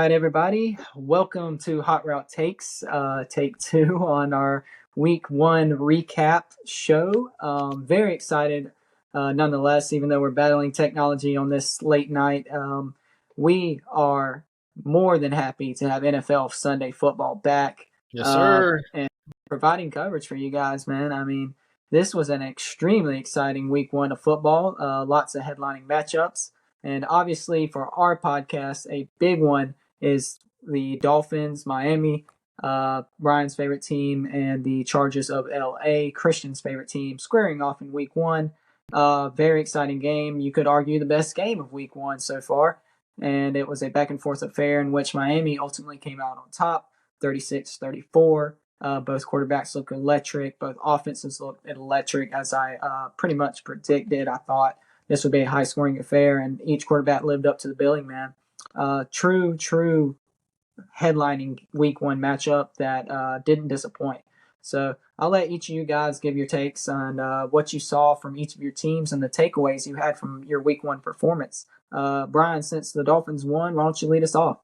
right, everybody. Welcome to Hot Route Takes, take two on our week one recap show. Very excited, nonetheless, even though we're battling technology on this late night. We are more than happy to have NFL Sunday football back Yes, sir. and providing coverage for you guys, man. I mean, this was an extremely exciting week one of football, lots of headlining matchups. And obviously, for our podcast, a big one is the Dolphins, Miami, Brian's favorite team, and the Chargers of LA, Christian's favorite team, squaring off in week one. Very exciting game. You could argue the best game of week one so far. And it was a back and forth affair in which Miami ultimately came out on top, 36-34. Both quarterbacks look electric. Both offenses look electric, as I pretty much predicted. I thought this would be a high-scoring affair, and each quarterback lived up to the billing, man. True headlining week one matchup that didn't disappoint. So I'll let each of you guys give your takes on what you saw from each of your teams and the takeaways you had from your week one performance. Brian, since the Dolphins won, why don't you lead us off?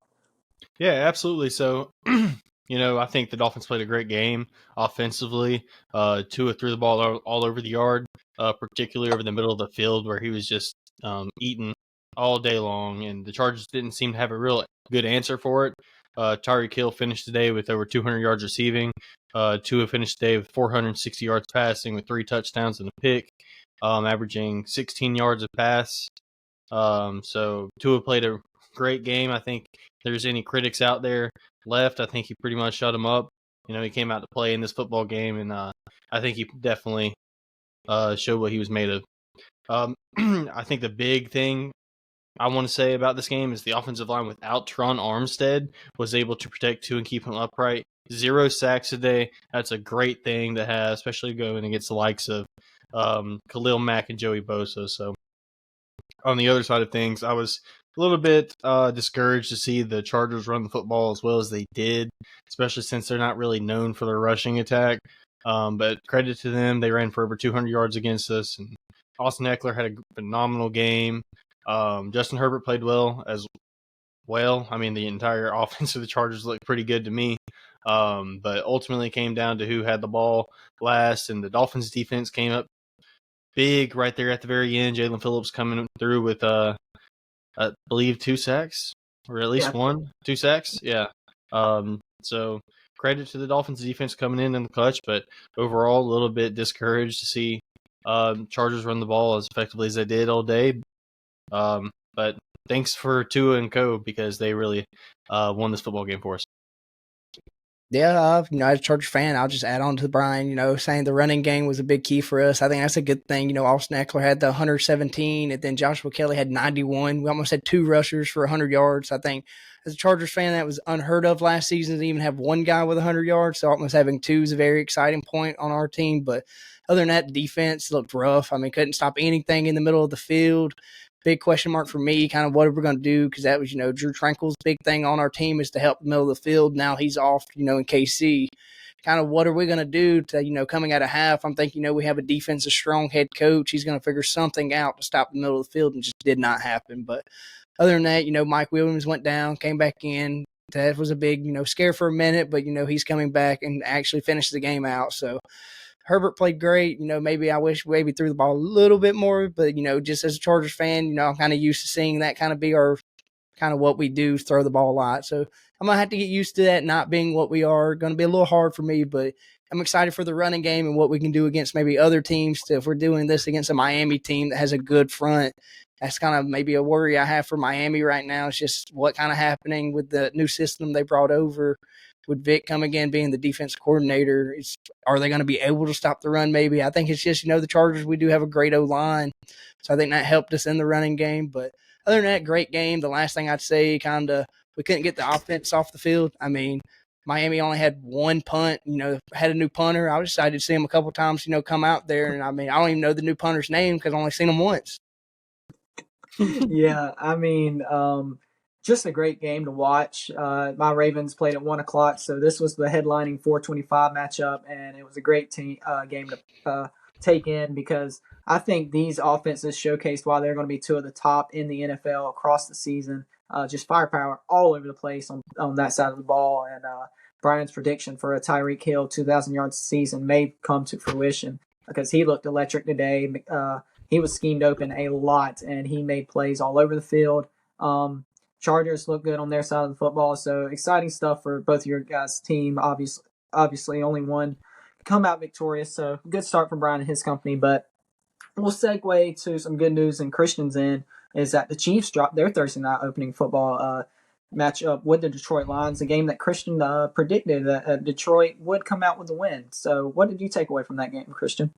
Yeah, absolutely. So, I think the Dolphins played a great game offensively. Tua threw the ball all over the yard, particularly over the middle of the field where he was just eating all day long, and the Chargers didn't seem to have a real good answer for it. Tyreek Hill finished today with over 200 yards receiving. Tua finished today with 460 yards passing with 3 touchdowns and a pick, averaging 16 yards a pass. So Tua played a great game. I think if there's any critics out there left, I think he pretty much shut them up. He came out to play in this football game, and I think he definitely showed what he was made of. I think the big thing I want to say about this game is the offensive line without Tron Armstead was able to protect Tua and keep him upright. 0 sacks today. That's a great thing to have, especially going against the likes of Khalil Mack and Joey Bosa. So on the other side of things, I was a little bit discouraged to see the Chargers run the football as well as they did, especially since they're not really known for their rushing attack. But credit to them, they ran for over 200 yards against us, and Austin Eckler had a phenomenal game. Justin Herbert played well as well. I mean, the entire offense of the Chargers looked pretty good to me. But ultimately it came down to who had the ball last, and the Dolphins defense came up big right there at the very end. Jalen Phillips coming through with, I believe, 2 sacks, or at least 2 sacks. Yeah. So credit to the Dolphins defense coming in the clutch, but overall a little bit discouraged to see Chargers run the ball as effectively as they did all day. But thanks for Tua and Co, because they really won this football game for us. Yeah, as a Chargers fan, I'll just add on to Brian, saying the running game was a big key for us. I think that's a good thing. Austin Eckler had the 117, and then Joshua Kelly had 91. We almost had 2 rushers for 100 yards. I think as a Chargers fan, that was unheard of last season to even have 1 guy with 100 yards. So almost having 2 is a very exciting point on our team. But other than that, the defense looked rough. I mean, couldn't stop anything in the middle of the field. Big question mark for me, kind of what are we going to do, because that was, Drew Tranquil's big thing on our team is to help the middle of the field. Now he's off, in KC. Kind of what are we going to do to, coming out of half? I'm thinking, we have a defensive strong head coach. He's going to figure something out to stop the middle of the field, and just did not happen. But other than that, Mike Williams went down, came back in. That was a big, scare for a minute, but, he's coming back and actually finished the game out. So Herbert played great. Maybe I wish maybe threw the ball a little bit more, but, just as a Chargers fan, I'm kind of used to seeing that kind of be our kind of what we do, throw the ball a lot. So I'm going to have to get used to that not being what we are. Going to be a little hard for me, but I'm excited for the running game and what we can do against maybe other teams. If we're doing this against a Miami team that has a good front, that's kind of maybe a worry I have for Miami right now. It's just what kind of happening with the new system they brought over. With Vic coming in being the defense coordinator, are they going to be able to stop the run? Maybe. I think it's just, the Chargers, we do have a great O-line. So I think that helped us in the running game. But other than that, great game. The last thing I'd say, we couldn't get the offense off the field. I mean, Miami only had 1 punt, had a new punter. I was excited to see him a couple times, come out there. And I mean, I don't even know the new punter's name because I've only seen him once. Yeah, I mean, just a great game to watch. My Ravens played at 1 o'clock, so this was the headlining 425 matchup, and it was a great game to take in because I think these offenses showcased why they're going to be 2 of the top in the NFL across the season. just firepower all over the place on that side of the ball. And Brian's prediction for a Tyreek Hill 2,000 yards season may come to fruition because he looked electric today. He was schemed open a lot, and he made plays all over the field. Chargers look good on their side of the football, so exciting stuff for both of your guys' team. Obviously, only one come out victorious, so good start for Brian and his company. But we'll segue to some good news in Christian's end is that the Chiefs dropped their Thursday night opening football matchup with the Detroit Lions, a game that Christian predicted that Detroit would come out with a win. So what did you take away from that game, Christian?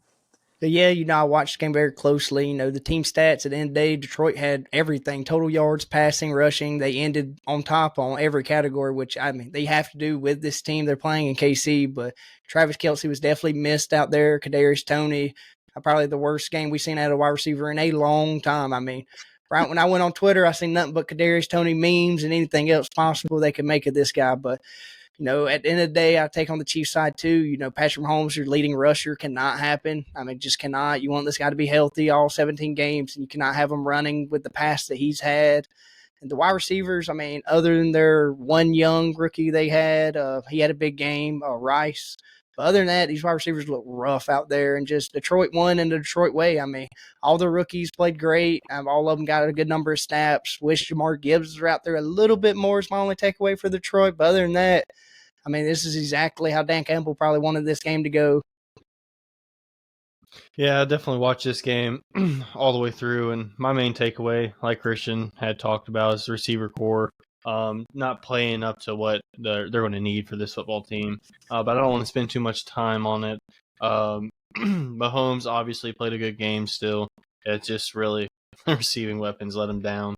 But yeah, I watched the game very closely. The team stats at the end of the day, Detroit had everything, total yards, passing, rushing. They ended on top on every category, which, they have to do with this team they're playing in KC. But Travis Kelce was definitely missed out there. Kadarius Toney, probably the worst game we've seen out of a wide receiver in a long time. Right when I went on Twitter, I seen nothing but Kadarius Toney memes and anything else possible they could make of this guy. But at the end of the day, I take on the Chiefs side too. Patrick Mahomes, your leading rusher, cannot happen. Just cannot. You want this guy to be healthy all 17 games, and you cannot have him running with the pass that he's had. And the wide receivers, other than their one young rookie they had, he had a big game, Rice. But other than that, these wide receivers look rough out there, and just Detroit won in the Detroit way. All the rookies played great. All of them got a good number of snaps. Wish Jamar Gibbs was out there a little bit more is my only takeaway for Detroit. But other than that, this is exactly how Dan Campbell probably wanted this game to go. Yeah, I definitely watched this game all the way through, and my main takeaway, like Christian had talked about, is the receiver core not playing up to what they're going to need for this football team. But I don't want to spend too much time on it. Mahomes obviously played a good game still. It's just really receiving weapons let him down.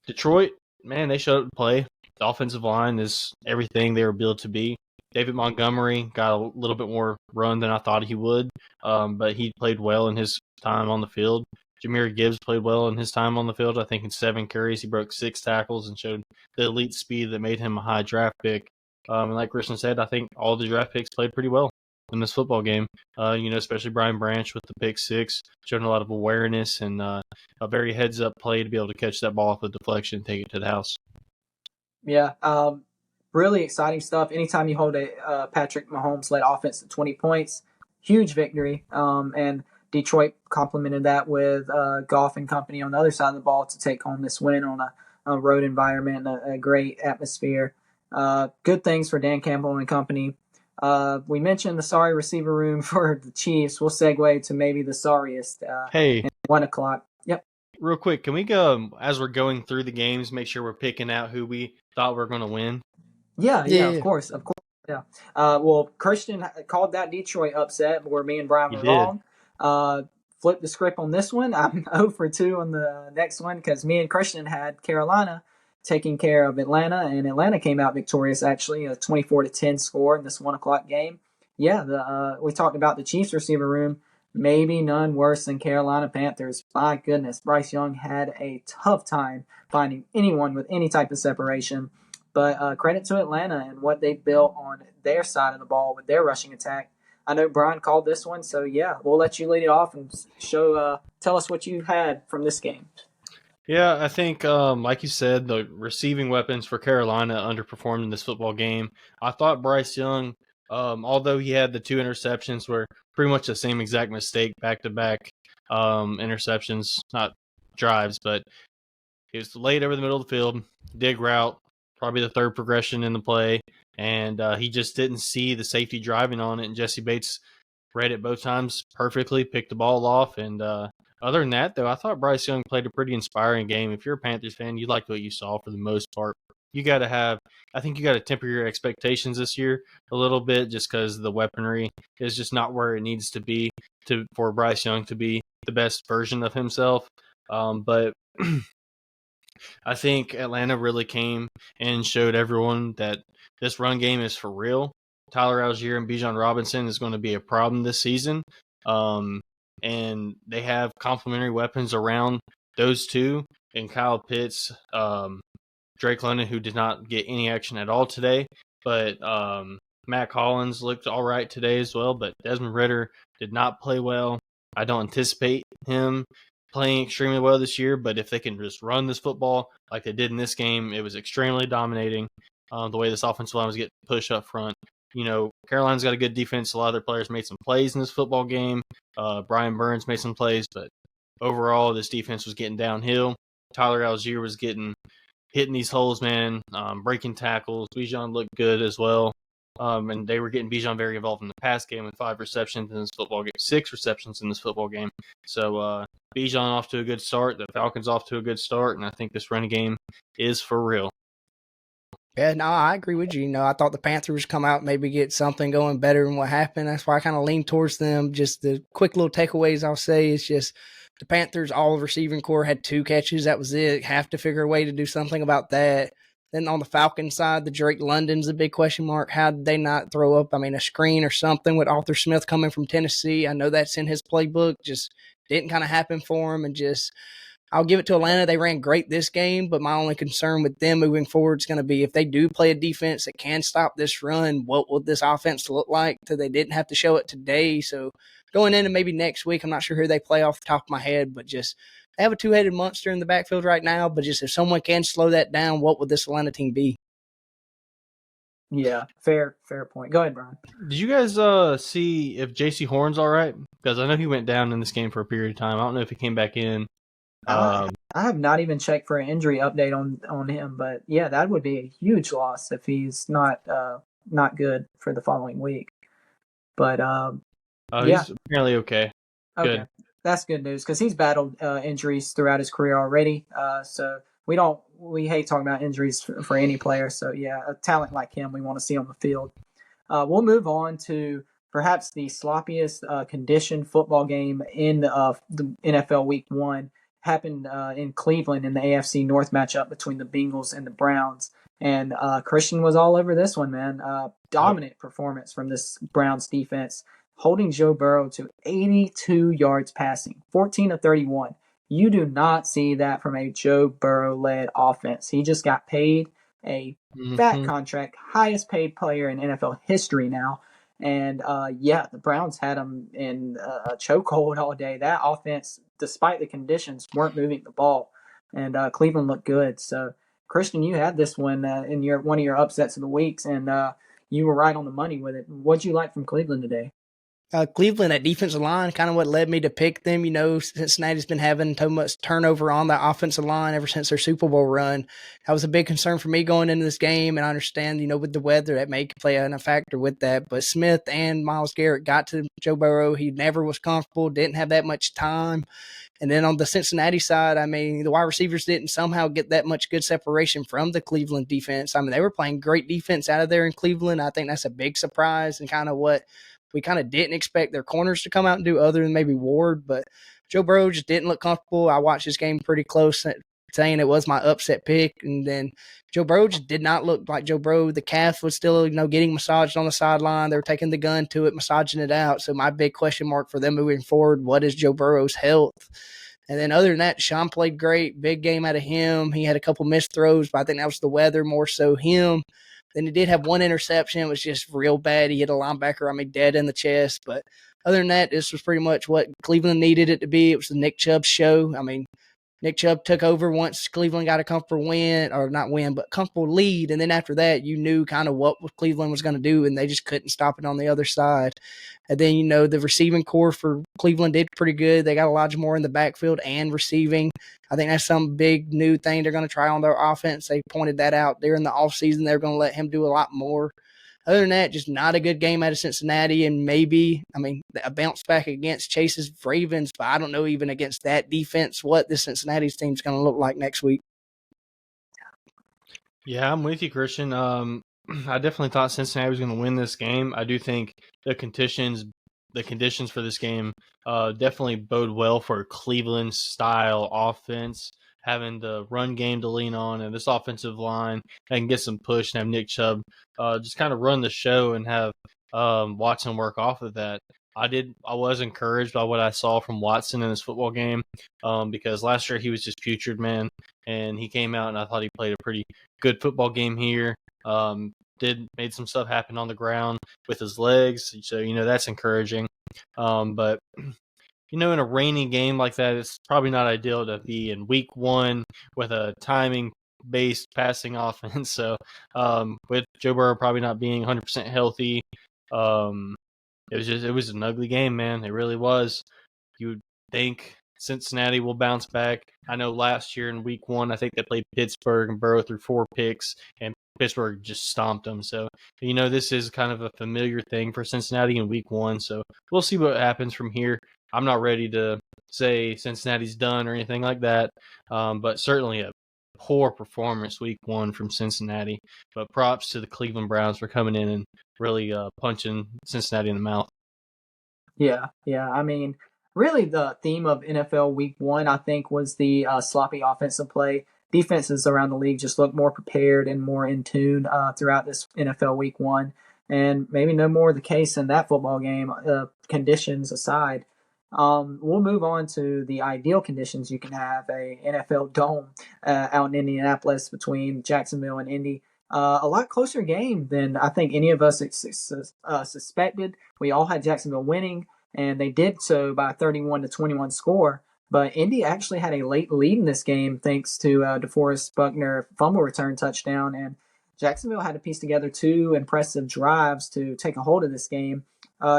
Detroit, man, they showed up to play. The offensive line is everything they were built to be. David Montgomery got a little bit more run than I thought he would, but he played well in his time on the field. Jahmyr Gibbs played well in his time on the field. I think in 7 carries, he broke 6 tackles and showed the elite speed that made him a high draft pick. And like Christian said, I think all the draft picks played pretty well in this football game. Especially Brian Branch with the pick 6, showing a lot of awareness and a very heads-up play to be able to catch that ball off a deflection and take it to the house. Yeah, really exciting stuff. Anytime you hold a Patrick Mahomes-led offense to 20 points, huge victory. And Detroit complemented that with Goff and company on the other side of the ball to take home this win on a road environment, a great atmosphere. Good things for Dan Campbell and company. We mentioned the sorry receiver room for the Chiefs. We'll segue to maybe the sorriest. Hey, at 1 o'clock. Yep. Real quick, can we go, as we're going through the games, make sure we're picking out who we thought were going to win? Yeah, of course. Yeah. Well, Christian called that Detroit upset, where me and Brian were wrong. Flip the script on this one. I'm 0 for 2 on the next one because me and Christian had Carolina taking care of Atlanta, and Atlanta came out victorious, actually, a 24-10 score in this 1 o'clock game. Yeah, we talked about the Chiefs receiver room. Maybe none worse than Carolina Panthers. My goodness, Bryce Young had a tough time finding anyone with any type of separation. But credit to Atlanta and what they built on their side of the ball with their rushing attack. I know Brian called this one, so yeah, we'll let you lead it off and tell us what you had from this game. Yeah, I think, like you said, the receiving weapons for Carolina underperformed in this football game. I thought Bryce Young, although he had the 2 interceptions, were pretty much the same exact mistake, back-to-back interceptions, not drives, but he was laid over the middle of the field, dig route, probably the 3rd progression in the play, and he just didn't see the safety driving on it, and Jesse Bates read it both times perfectly, picked the ball off, and other than that, though, I thought Bryce Young played a pretty inspiring game. If you're a Panthers fan, you liked what you saw for the most part. I think you got to temper your expectations this year a little bit just because the weaponry is just not where it needs to be for Bryce Young to be the best version of himself. But I think Atlanta really came and showed everyone that this run game is for real. Tyler Algier and Bijan Robinson is going to be a problem this season. And they have complementary weapons around those two and Kyle Pitts, Drake London, who did not get any action at all today, but Matt Collins looked all right today as well, but Desmond Ridder did not play well. I don't anticipate him playing extremely well this year, but if they can just run this football like they did in this game, it was extremely dominating. The way this offensive line was getting pushed up front. Carolina's got a good defense. A lot of their players made some plays in this football game. Brian Burns made some plays, but overall, this defense was getting downhill. Tyler Algier was hitting these holes, man, breaking tackles. Bijan looked good as well. And they were getting Bijan very involved in the pass game with 5 receptions in this football game, 6 receptions in this football game. So Bijan off to a good start. The Falcons off to a good start, and I think this running game is for real. Yeah, no, I agree with you. I thought the Panthers come out, maybe get something going better than what happened. That's why I kind of lean towards them. Just the quick little takeaways I'll say is just the Panthers, all receiving core had 2 catches. That was it. Have to figure a way to do something about that. Then on the Falcons side, the Drake London's a big question mark. How did they not throw up, a screen or something with Arthur Smith coming from Tennessee? I know that's in his playbook. Just didn't kind of happen for him. And just I'll give it to Atlanta. They ran great this game, but my only concern with them moving forward is going to be if they do play a defense that can stop this run, what will this offense look like? So they didn't have to show it today. So going into maybe next week, I'm not sure who they play off the top of my head, but just they have a 2-headed monster in the backfield right now. But just if someone can slow that down, what would this Atlanta team be? Yeah, fair point. Go ahead, Brian. Did you guys see if J.C. Horn's all right? Because I know he went down in this game for a period of time. I don't know if he came back in. I have not even checked for an injury update on him, but yeah, that would be a huge loss if he's not good for the following week. But he's apparently okay. Good. That's good news because he's battled injuries throughout his career already. So we hate talking about injuries for any player. So yeah, a talent like him, we want to see on the field. We'll move on to perhaps the sloppiest conditioned football game in the NFL Week 1. Happened in Cleveland in the AFC North matchup between the Bengals and the Browns. And Christian was all over this one, man. Dominant performance from this Browns defense, holding Joe Burrow to 82 yards passing, 14 of 31. You do not see that from a Joe Burrow-led offense. He just got paid a fat contract, highest paid player in NFL history now. And the Browns had him in a chokehold all day. That offense, despite the conditions, weren't moving the ball, and Cleveland looked good. So, Christian, you had this one in one of your upsets of the weeks, and you were right on the money with it. What'd you like from Cleveland today? Cleveland, that defensive line, kind of what led me to pick them. Cincinnati's been having so much turnover on that offensive line ever since their Super Bowl run. That was a big concern for me going into this game, and I understand, with the weather, that may play a factor with that. But Smith and Myles Garrett got to Joe Burrow. He never was comfortable, didn't have that much time. And then on the Cincinnati side, the wide receivers didn't somehow get that much good separation from the Cleveland defense. They were playing great defense out of there in Cleveland. I think that's a big surprise and kind of what we kind of didn't expect their corners to come out and do other than maybe Ward. But Joe Burrow just didn't look comfortable. I watched this game pretty close, saying it was my upset pick. And then Joe Burrow just did not look like Joe Burrow. The calf was still, getting massaged on the sideline. They were taking the gun to it, massaging it out. So my big question mark for them moving forward, what is Joe Burrow's health? And then other than that, Sean played great. Big game out of him. He had a couple missed throws, but I think that was the weather more so him. Then he did have one interception. It was just real bad. He hit a linebacker, dead in the chest. But other than that, this was pretty much what Cleveland needed it to be. It was the Nick Chubb show. Nick Chubb took over once Cleveland got a comfortable comfortable lead. And then after that, you knew kind of what Cleveland was going to do, and they just couldn't stop it on the other side. And then, the receiving core for Cleveland did pretty good. They got Elijah Moore in the backfield and receiving. I think that's some big new thing they're going to try on their offense. They pointed that out during the offseason. They're going to let him do a lot more. Other than that, just not a good game out of Cincinnati, and maybe, a bounce back against Chase's Ravens, but I don't know even against that defense what the Cincinnati's team's going to look like next week. Yeah, I'm with you, Christian. I definitely thought Cincinnati was going to win this game. I do think the conditions for this game definitely bode well for Cleveland's style offense, having the run game to lean on and this offensive line that can get some push and have Nick Chubb just kind of run the show and have Watson work off of that. I was encouraged by what I saw from Watson in this football game because last year he was just putrid, man, and he came out and I thought he played a pretty good football game here. Made some stuff happen on the ground with his legs, so that's encouraging. But in a rainy game like that, it's probably not ideal to be in week one with a timing based passing offense. So, with Joe Burrow probably not being 100% healthy, it was an ugly game, man. It really was. You would think Cincinnati will bounce back. I know last year in week one, I think they played Pittsburgh and Burrow threw 4 picks and Pittsburgh just stomped them. So, this is kind of a familiar thing for Cincinnati in week one. So we'll see what happens from here. I'm not ready to say Cincinnati's done or anything like that, but certainly a poor performance week one from Cincinnati. But props to the Cleveland Browns for coming in and really punching Cincinnati in the mouth. Yeah. I mean, really the theme of NFL Week 1, I think, was the sloppy offensive play. Defenses around the league just looked more prepared and more in tune throughout this NFL Week 1. And maybe no more the case in that football game, conditions aside. We'll move on to the ideal conditions you can have a NFL dome out in Indianapolis between Jacksonville and Indy. A lot closer game than I think any of us suspected. We all had Jacksonville winning, and they did so by a 31-21 score. But Indy actually had a late lead in this game thanks to DeForest Buckner fumble return touchdown, and Jacksonville had to piece together 2 impressive drives to take a hold of this game.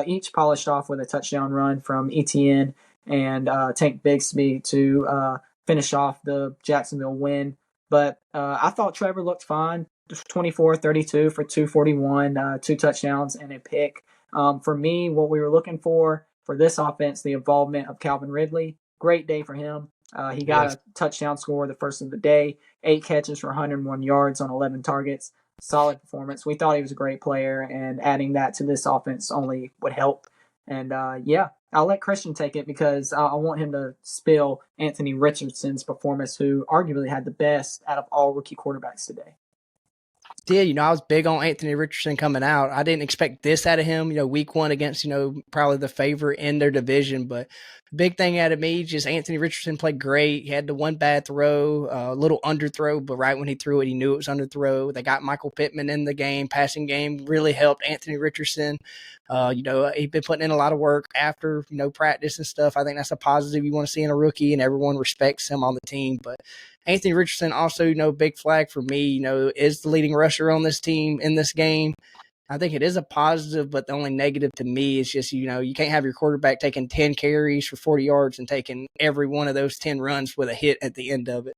Each polished off with a touchdown run from Etienne and Tank Bigsby to finish off the Jacksonville win. But I thought Trevor looked fine. 24-32 for 241, 2 touchdowns and a pick. For me, what we were looking for this offense, the involvement of Calvin Ridley. Great day for him. He got a touchdown score the first of the day, 8 catches for 101 yards on 11 targets. Solid performance. We thought he was a great player, and adding that to this offense only would help. And I'll let Christian take it because I want him to spill Anthony Richardson's performance, who arguably had the best out of all rookie quarterbacks today. Yeah, I was big on Anthony Richardson coming out. I didn't expect this out of him, week one against, probably the favorite in their division. But big thing out of me, just Anthony Richardson played great. He had the one bad throw, a little underthrow, but right when he threw it, he knew it was underthrow. They got Michael Pittman in the game. Passing game really helped Anthony Richardson. He'd been putting in a lot of work after, practice and stuff. I think that's a positive you want to see in a rookie, and everyone respects him on the team. But Anthony Richardson also, big flag for me, is the leading rusher on this team in this game. I think it is a positive, but the only negative to me is just, you can't have your quarterback taking 10 carries for 40 yards and taking every one of those 10 runs with a hit at the end of it.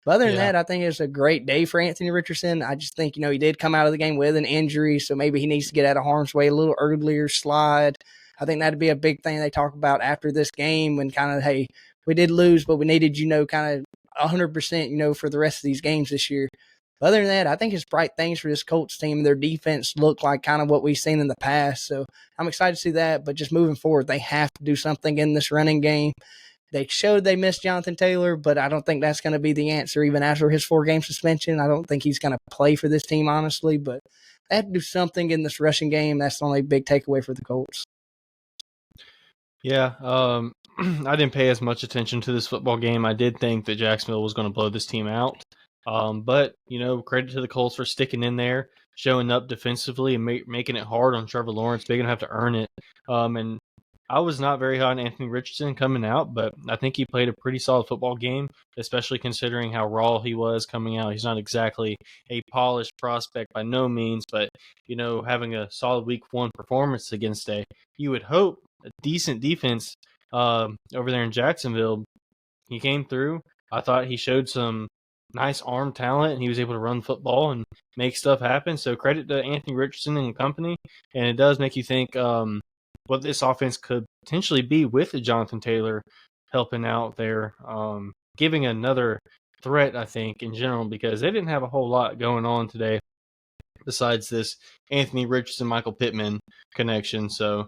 But other than that, I think it's a great day for Anthony Richardson. I just think, he did come out of the game with an injury, so maybe he needs to get out of harm's way a little earlier, slide. I think that'd be a big thing they talk about after this game when kind of, hey, we did lose, but we needed, kind of 100%, for the rest of these games this year. Other than that, I think it's bright things for this Colts team. Their defense looked like kind of what we've seen in the past. So I'm excited to see that. But just moving forward, they have to do something in this running game. They showed they missed Jonathan Taylor, but I don't think that's going to be the answer even after his 4-game suspension. I don't think he's going to play for this team, honestly. But they have to do something in this rushing game. That's the only big takeaway for the Colts. Yeah, I didn't pay as much attention to this football game. I did think that Jacksonville was going to blow this team out. But, credit to the Colts for sticking in there, showing up defensively and making it hard on Trevor Lawrence. They're going to have to earn it. And I was not very high on Anthony Richardson coming out, but I think he played a pretty solid football game, especially considering how raw he was coming out. He's not exactly a polished prospect by no means, but, having a solid week 1 performance against you would hope, a decent defense over there in Jacksonville. He came through. I thought he showed some nice arm talent, and he was able to run football and make stuff happen. So credit to Anthony Richardson and company. And it does make you think what this offense could potentially be with Jonathan Taylor helping out there, giving another threat, I think, in general, because they didn't have a whole lot going on today besides this Anthony Richardson, Michael Pittman connection. So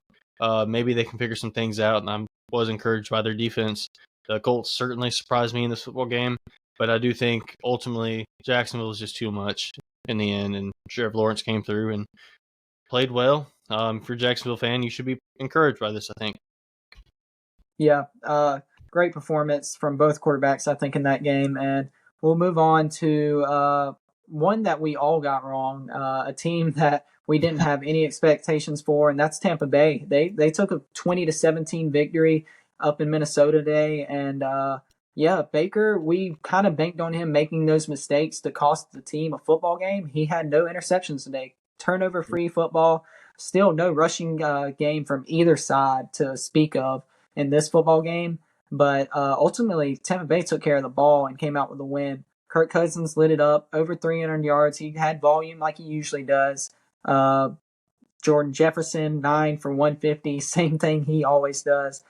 maybe they can figure some things out, and I was encouraged by their defense. The Colts certainly surprised me in this football game, but I do think ultimately Jacksonville was just too much in the end, and Trevor Lawrence came through and played well. If you're a Jacksonville fan, you should be encouraged by this, I think. Yeah, great performance from both quarterbacks, I think, in that game. And we'll move on to one that we all got wrong, a team that we didn't have any expectations for, and that's Tampa Bay. They took a 20-17 victory up in Minnesota today. And yeah, Baker, we kind of banked on him making those mistakes to cost the team a football game. He had no interceptions today, turnover free football, still no rushing game from either side to speak of in this football game. But ultimately, Tampa Bay took care of the ball and came out with a win. Kirk Cousins lit it up, over 300 yards. He had volume like he usually does. Jordan Jefferson, 9 for 150, same thing he always does.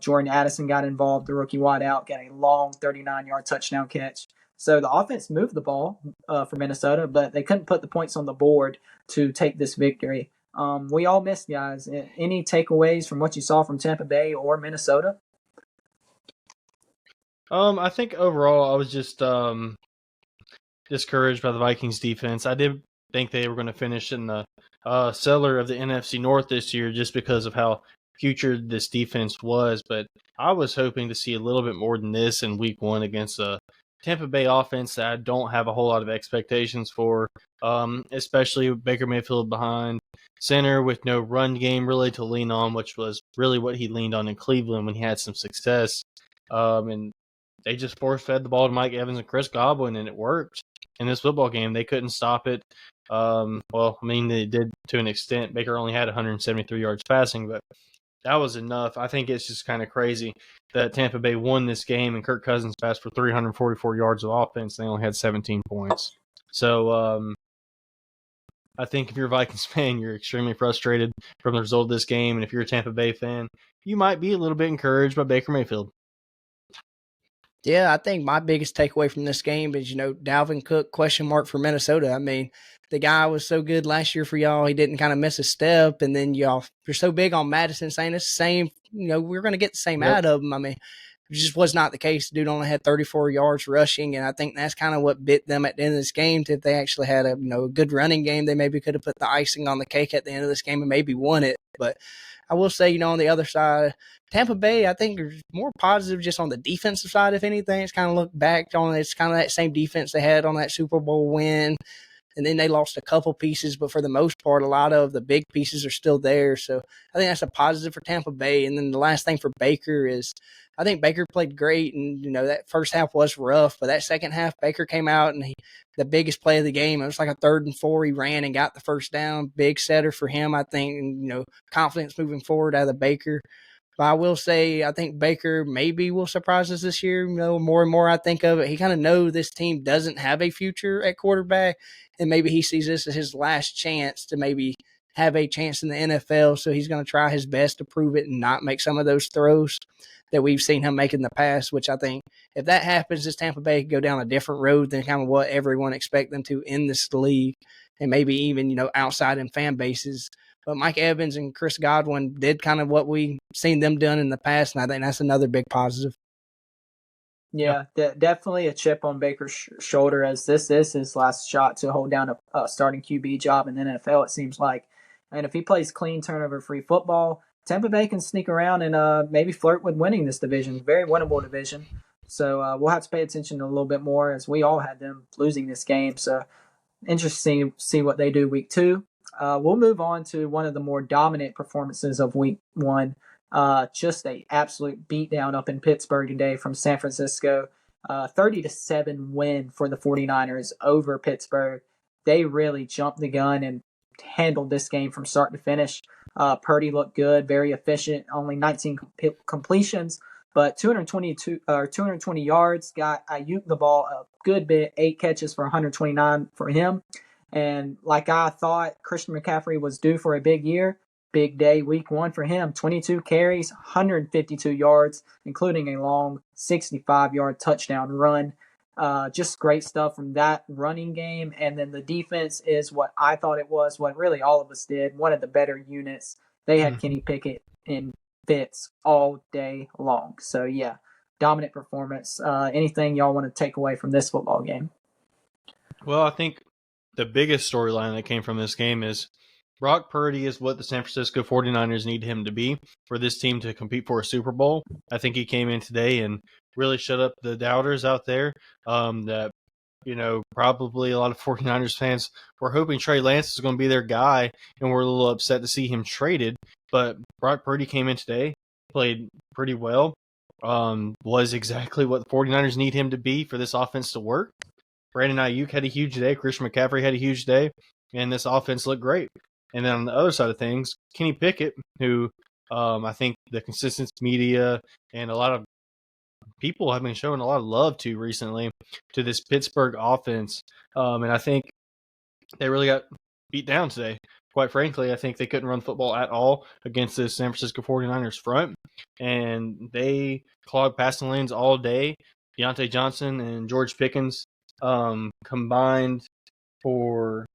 Jordan Addison got involved, the rookie wideout, got a long 39-yard touchdown catch. So the offense moved the ball for Minnesota, but they couldn't put the points on the board to take this victory. We all missed, guys. Any takeaways from what you saw from Tampa Bay or Minnesota? I think overall I was just discouraged by the Vikings defense. I did think they were going to finish in the cellar of the NFC North this year just because of how putrid this defense was, but I was hoping to see a little bit more than this in week one against a Tampa Bay offense that I don't have a whole lot of expectations for, especially with Baker Mayfield behind center with no run game really to lean on, which was really what he leaned on in Cleveland when he had some success. And they just force-fed the ball to Mike Evans and Chris Godwin, and it worked. In this football game, they couldn't stop it. Well, I mean, they did to an extent. Baker only had 173 yards passing, but that was enough. I think it's just kind of crazy that Tampa Bay won this game and Kirk Cousins passed for 344 yards of offense. They only had 17 points. So I think if you're a Vikings fan, you're extremely frustrated from the result of this game. And if you're a Tampa Bay fan, you might be a little bit encouraged by Baker Mayfield. Yeah, I think my biggest takeaway from this game is, Dalvin Cook, question mark for Minnesota. I mean, the guy was so good last year for y'all. He didn't kind of miss a step. And then you're so big on Madison saying it's the same, we're going to get the same out of him. I mean, it just was not the case. The dude only had 34 yards rushing. And I think that's kind of what bit them at the end of this game. If they actually had a good running game, they maybe could have put the icing on the cake at the end of this game and maybe won it. But I will say, on the other side, Tampa Bay, I think, is more positive just on the defensive side, if anything. It's kind of looked back on it's kind of that same defense they had on that Super Bowl win. And then they lost a couple pieces, but for the most part, a lot of the big pieces are still there. So I think that's a positive for Tampa Bay. And then the last thing for Baker is I think Baker played great. And, that first half was rough, but that second half, Baker came out and the biggest play of the game, it was like a 3rd and 4. He ran and got the first down. Big setter for him, I think, and, confidence moving forward out of Baker. But I will say, I think Baker maybe will surprise us this year. More and more I think of it, he kind of knows this team doesn't have a future at quarterback, and maybe he sees this as his last chance to maybe have a chance in the NFL. So he's going to try his best to prove it and not make some of those throws that we've seen him make in the past, which I think if that happens, this Tampa Bay could go down a different road than kind of what everyone expect them to in this league, and maybe even, outside in fan bases. But Mike Evans and Chris Godwin did kind of what we seen them done in the past, and I think that's another big positive. Yeah, definitely a chip on Baker's shoulder, as this is his last shot to hold down a starting QB job in the NFL, it seems like. And if he plays clean, turnover-free football, Tampa Bay can sneak around and maybe flirt with winning this division. Very winnable division. So we'll have to pay attention a little bit more, as we all had them losing this game. So interesting to see what they do week 2. We'll move on to one of the more dominant performances of week 1. Just a absolute beatdown up in Pittsburgh today from San Francisco. 30-7 win for the 49ers over Pittsburgh. They really jumped the gun and handled this game from start to finish. Purdy looked good, very efficient, only 19 completions, but 220 yards. Got Ayuk the ball a good bit, 8 catches for 129 for him. And like I thought, Christian McCaffrey was due for a big year. Big day, week 1 for him. 22 carries, 152 yards, including a long 65-yard touchdown run. Just great stuff from that running game. And then the defense is what I thought it was, what really all of us did. One of the better units. They had Kenny Pickett in fits all day long. So, yeah, dominant performance. Anything y'all want to take away from this football game? Well, I think the biggest storyline that came from this game is Brock Purdy is what the San Francisco 49ers need him to be for this team to compete for a Super Bowl. I think he came in today and really shut up the doubters out there that, probably a lot of 49ers fans were hoping Trey Lance is going to be their guy, and we're a little upset to see him traded. But Brock Purdy came in today, played pretty well. Was exactly what the 49ers need him to be for this offense to work. Brandon Ayuk had a huge day. Christian McCaffrey had a huge day. And this offense looked great. And then on the other side of things, Kenny Pickett, who I think the consistent media and a lot of people have been showing a lot of love to recently to this Pittsburgh offense. And I think they really got beat down today. Quite frankly, I think they couldn't run football at all against the San Francisco 49ers front. And they clogged passing lanes all day. Deontay Johnson and George Pickens combined for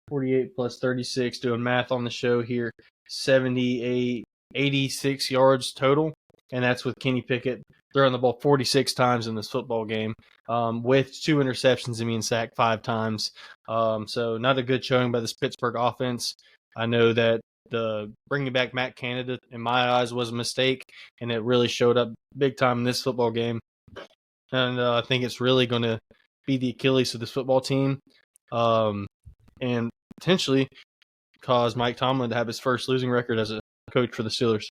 48 plus 36, doing math on the show here, 86 yards total. And that's with Kenny Pickett throwing the ball 46 times in this football game, with 2 interceptions and being sacked 5 times. So not a good showing by this Pittsburgh offense. I know that the bringing back Matt Canada, in my eyes, was a mistake, and it really showed up big time in this football game. And I think it's really going to be the Achilles of this football team, and potentially cause Mike Tomlin to have his first losing record as a coach for the Steelers.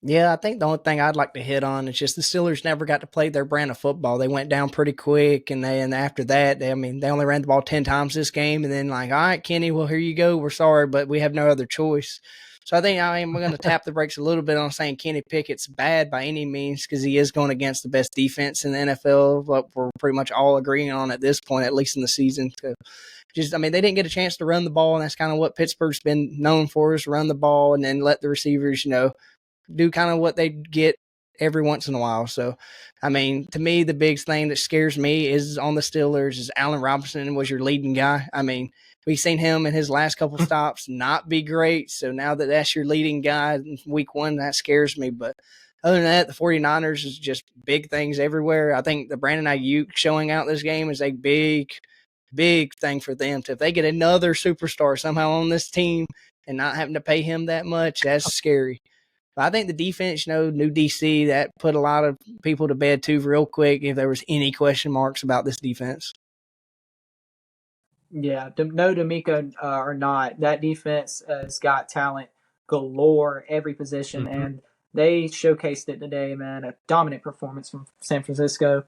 Yeah, I think the only thing I'd like to hit on is just the Steelers never got to play their brand of football. They went down pretty quick, and after that, they only ran the ball 10 times this game, and then like, all right, Kenny, well, here you go. We're sorry, but we have no other choice. So I think we're going to tap the brakes a little bit on saying Kenny Pickett's bad by any means, because he is going against the best defense in the NFL, what we're pretty much all agreeing on at this point, at least in the season. They didn't get a chance to run the ball, and that's kind of what Pittsburgh's been known for, is run the ball and then let the receivers, do kind of what they get every once in a while. So, to me, the big thing that scares me is on the Steelers is Allen Robinson was your leading guy. We've seen him in his last couple stops not be great. So now that that's your leading guy in week 1, that scares me. But other than that, the 49ers is just big things everywhere. I think the Brandon Ayuk showing out this game is a big thing for them. If they get another superstar somehow on this team and not having to pay him that much, that's scary. But I think the defense, new DC, that put a lot of people to bed too real quick if there was any question marks about this defense. Yeah, no DeMeco or not, that defense has got talent galore, every position, and they showcased it today, man. A dominant performance from San Francisco.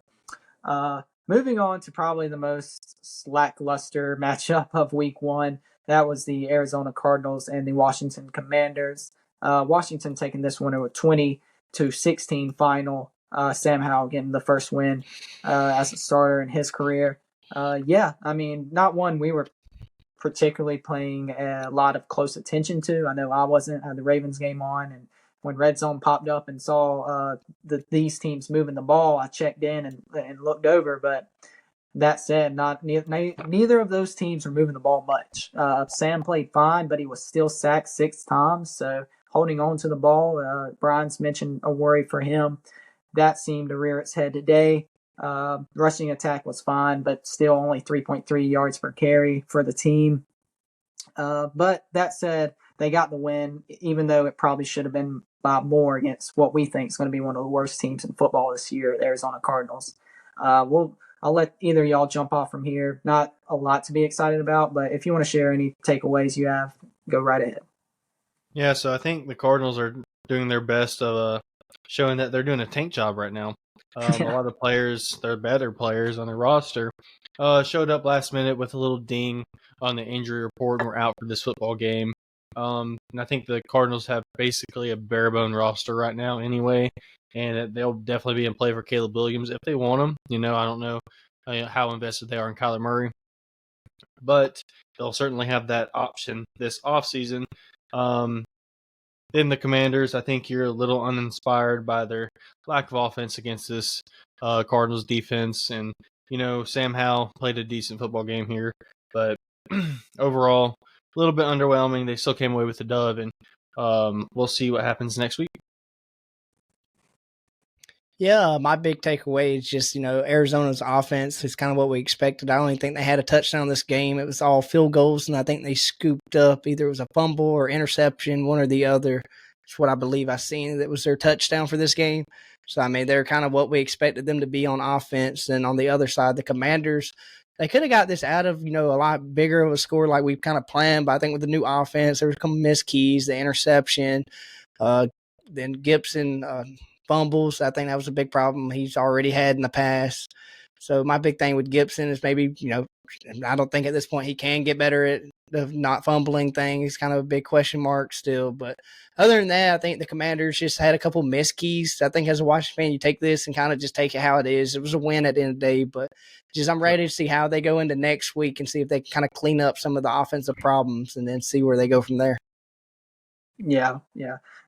Moving on to probably the most lackluster matchup of week 1, that was the Arizona Cardinals and the Washington Commanders. Washington taking this one with 20-16 final. Sam Howell getting the first win as a starter in his career. Not one we were particularly paying a lot of close attention to. I know I wasn't. I had the Ravens game on, and when Red Zone popped up and saw these teams moving the ball, I checked in and looked over. But that said, neither of those teams were moving the ball much. Sam played fine, but he was still sacked 6 times, so holding on to the ball. Brian's mentioned a worry for him. That seemed to rear its head today. Rushing attack was fine, but still only 3.3 yards per carry for the team. But that said, they got the win, even though it probably should have been by more against what we think is going to be one of the worst teams in football this year, the Arizona Cardinals. I'll let either of y'all jump off from here. Not a lot to be excited about, but if you want to share any takeaways you have, go right ahead. Yeah, so I think the Cardinals are doing their best of showing that they're doing a tank job right now. A lot of the players, their better players on their roster, showed up last minute with a little ding on the injury report and were out for this football game. And I think the Cardinals have basically a bare bone roster right now anyway, and they'll definitely be in play for Caleb Williams if they want him. I don't know how invested they are in Kyler Murray, but they'll certainly have that option this offseason. Then the Commanders, I think you're a little uninspired by their lack of offense against this Cardinals defense. And, Sam Howell played a decent football game here. But overall, a little bit underwhelming. They still came away with the dub, and we'll see what happens next week. Yeah, my big takeaway is just, Arizona's offense is kind of what we expected. I don't even think they had a touchdown this game. It was all field goals, and I think they scooped up either it was a fumble or interception, one or the other. It's what I believe I seen that was their touchdown for this game. So, they're kind of what we expected them to be on offense. And on the other side, the Commanders, they could have got this out of, a lot bigger of a score like we kind of planned. But I think with the new offense, there was some missed keys, the interception. Then Gibson fumbles. I think that was a big problem he's already had in the past. So my big thing with Gibson is maybe, I don't think at this point he can get better at the not fumbling thing. He's kind of a big question mark still. But other than that, I think the Commanders just had a couple missed keys. I think as a Washington fan, you take this and kind of just take it how it is. It was a win at the end of the day, but just I'm ready to see how they go into next week and see if they can kind of clean up some of the offensive problems and then see where they go from there. Yeah.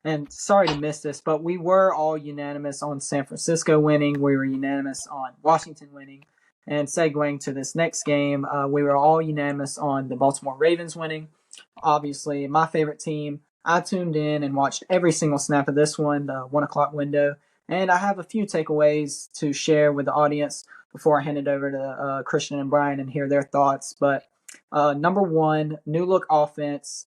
And sorry to miss this, but we were all unanimous on San Francisco winning. We were unanimous on Washington winning. And segueing to this next game, we were all unanimous on the Baltimore Ravens winning. Obviously, my favorite team. I tuned in and watched every single snap of this one, the 1 o'clock window. And I have a few takeaways to share with the audience before I hand it over to Christian and Brian and hear their thoughts. But number one, new look offense.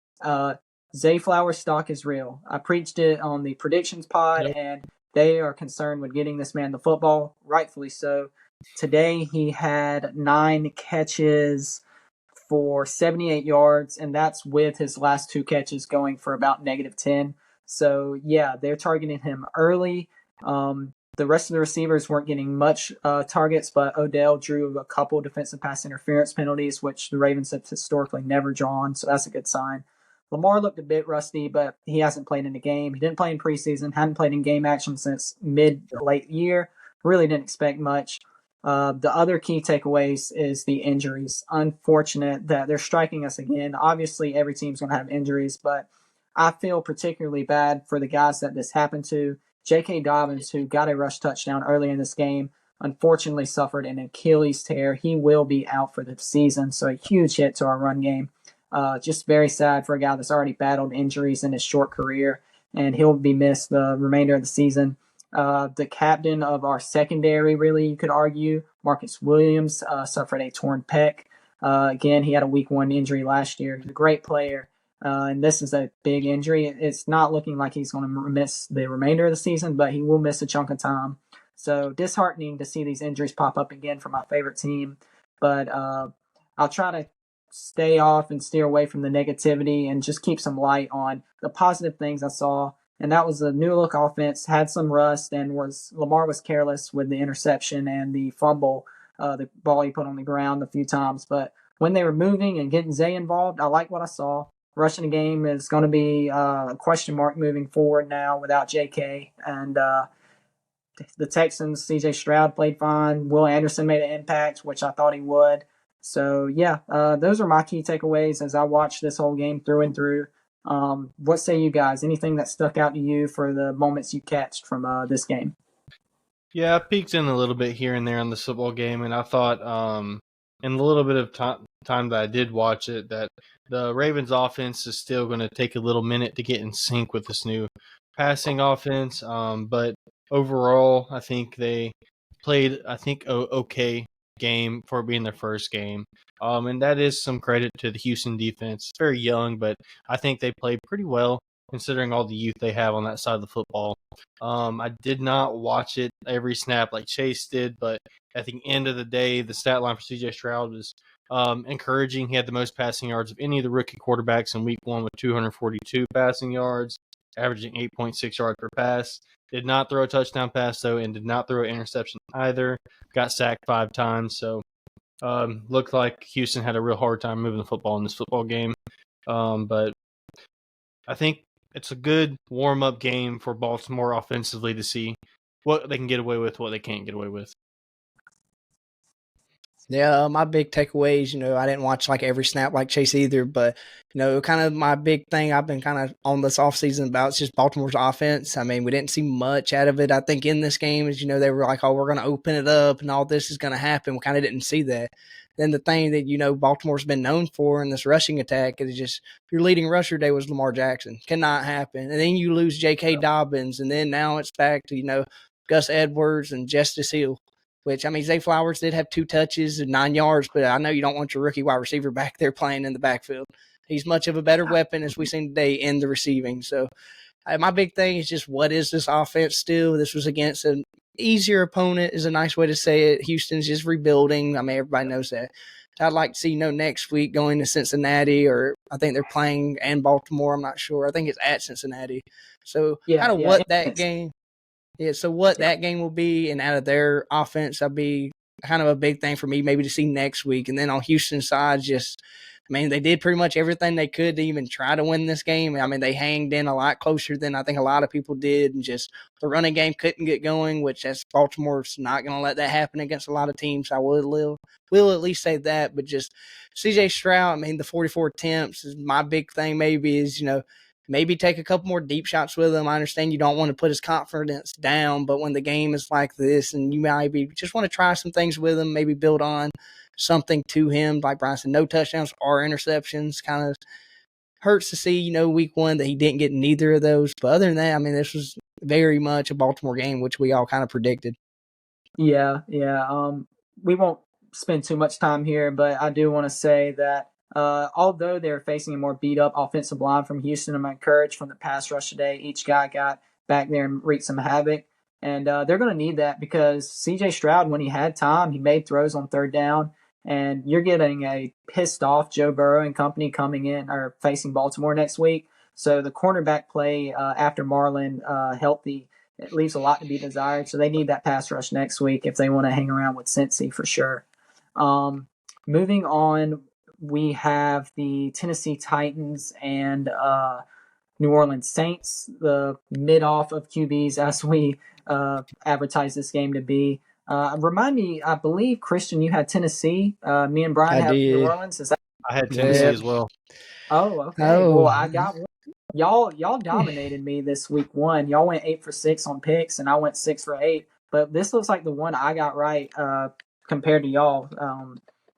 Zay Flowers stock is real. I preached it on the predictions pod, and they are concerned with getting this man the football, rightfully so. Today he had 9 catches for 78 yards, and that's with his last 2 catches going for about -10. So, yeah, they're targeting him early. The rest of the receivers weren't getting much targets, but Odell drew a couple defensive pass interference penalties, which the Ravens have historically never drawn, so that's a good sign. Lamar looked a bit rusty, but he hasn't played in a game. He didn't play in preseason, hadn't played in game action since mid-late year. Really didn't expect much. The other key takeaways is the injuries. Unfortunate that they're striking us again. Obviously, every team's going to have injuries, but I feel particularly bad for the guys that this happened to. J.K. Dobbins, who got a rush touchdown early in this game, unfortunately suffered an Achilles tear. He will be out for the season, so a huge hit to our run game. Just very sad for a guy that's already battled injuries in his short career, and he'll be missed the remainder of the season. The captain of our secondary, really, you could argue, Marcus Williams, suffered a torn pec. Again, he had a week 1 injury last year. He's a great player, and this is a big injury. It's not looking like he's going to miss the remainder of the season, but he will miss a chunk of time. So disheartening to see these injuries pop up again for my favorite team. But I'll try to stay off and steer away from the negativity and just keep some light on the positive things I saw. And that was the new look offense, had some rust, and Lamar was careless with the interception and the fumble, the ball he put on the ground a few times. But when they were moving and getting Zay involved, I like what I saw. Rushing the game is going to be a question mark moving forward now without JK. And the Texans, CJ Stroud played fine. Will Anderson made an impact, which I thought he would. So, yeah, those are my key takeaways as I watched this whole game through and through. What say you guys? Anything that stuck out to you for the moments you catched from this game? Yeah, I peeked in a little bit here and there on the football game, and I thought in the little bit of time that I did watch it that the Ravens offense is still going to take a little minute to get in sync with this new passing offense. But overall, I think they played, okay game for being their first game. And that is some credit to the Houston defense. It's very young, but I think they played pretty well considering all the youth they have on that side of the football. I did not watch it every snap like Chase did, but at the end of the day, the stat line for CJ Stroud was encouraging. He had the most passing yards of any of the rookie quarterbacks in week 1 with 242 passing yards, averaging 8.6 yards per pass. Did not throw a touchdown pass, though, and did not throw an interception either. Got sacked 5 times, so looked like Houston had a real hard time moving the football in this football game. But I think it's a good warm-up game for Baltimore offensively to see what they can get away with, what they can't get away with. Yeah, my big takeaways, I didn't watch like every snap like Chase either, but, kind of my big thing I've been kind of on this offseason about is just Baltimore's offense. I mean, we didn't see much out of it, I think, in this game. As they were like, oh, we're going to open it up and all this is going to happen. We kind of didn't see that. Then the thing that, Baltimore's been known for in this rushing attack is just your leading rusher day was Lamar Jackson. Cannot happen. And then you lose J.K. Dobbins, and then now it's back to, Gus Edwards and Justice Hill. Which, I mean, Zay Flowers did have 2 touches and 9 yards, but I know you don't want your rookie wide receiver back there playing in the backfield. He's much of a better weapon, as we've seen today, in the receiving. So my big thing is just what is this offense still? This was against an easier opponent is a nice way to say it. Houston's just rebuilding. I mean, everybody knows that. I'd like to see, next week going to Cincinnati, or I think they're playing in Baltimore. I'm not sure. I think it's at Cincinnati. So kind of what that game. Yeah, so what that game will be, and out of their offense, that'll be kind of a big thing for me maybe to see next week. And then on Houston's side, they did pretty much everything they could to even try to win this game. I mean, they hanged in a lot closer than I think a lot of people did, and just the running game couldn't get going, which Baltimore's not going to let that happen against a lot of teams. I will at least say that, but just C.J. Stroud, I mean, the 44 attempts is my big thing maybe is, maybe take a couple more deep shots with him. I understand you don't want to put his confidence down, but when the game is like this and you maybe just want to try some things with him, maybe build on something to him, like Brian said, no touchdowns or interceptions, kind of hurts to see, week one that he didn't get neither of those. But other than that, I mean, this was very much a Baltimore game, which we all kind of predicted. Yeah. We won't spend too much time here, but I do want to say that although they're facing a more beat-up offensive line from Houston, I'm encouraged from the pass rush today. Each guy got back there and wreaked some havoc. And they're going to need that because C.J. Stroud, when he had time, he made throws on third down. And you're getting a pissed-off Joe Burrow and company coming in or facing Baltimore next week. So the cornerback play after Marlon healthy, it leaves a lot to be desired. So they need that pass rush next week if they want to hang around with Cincy for sure. Moving on, we have the Tennessee Titans and New Orleans Saints, the mid-off of QBs as we advertise this game to be. Remind me, I believe, Christian, you had Tennessee. Me and Brian had New Orleans. Is that? I had Tennessee as well. Oh, okay. Well, I got one. Y'all dominated me this week one. Y'all went 8 for 6 on picks, and I went 6 for 8. But this looks like the one I got right compared to y'all.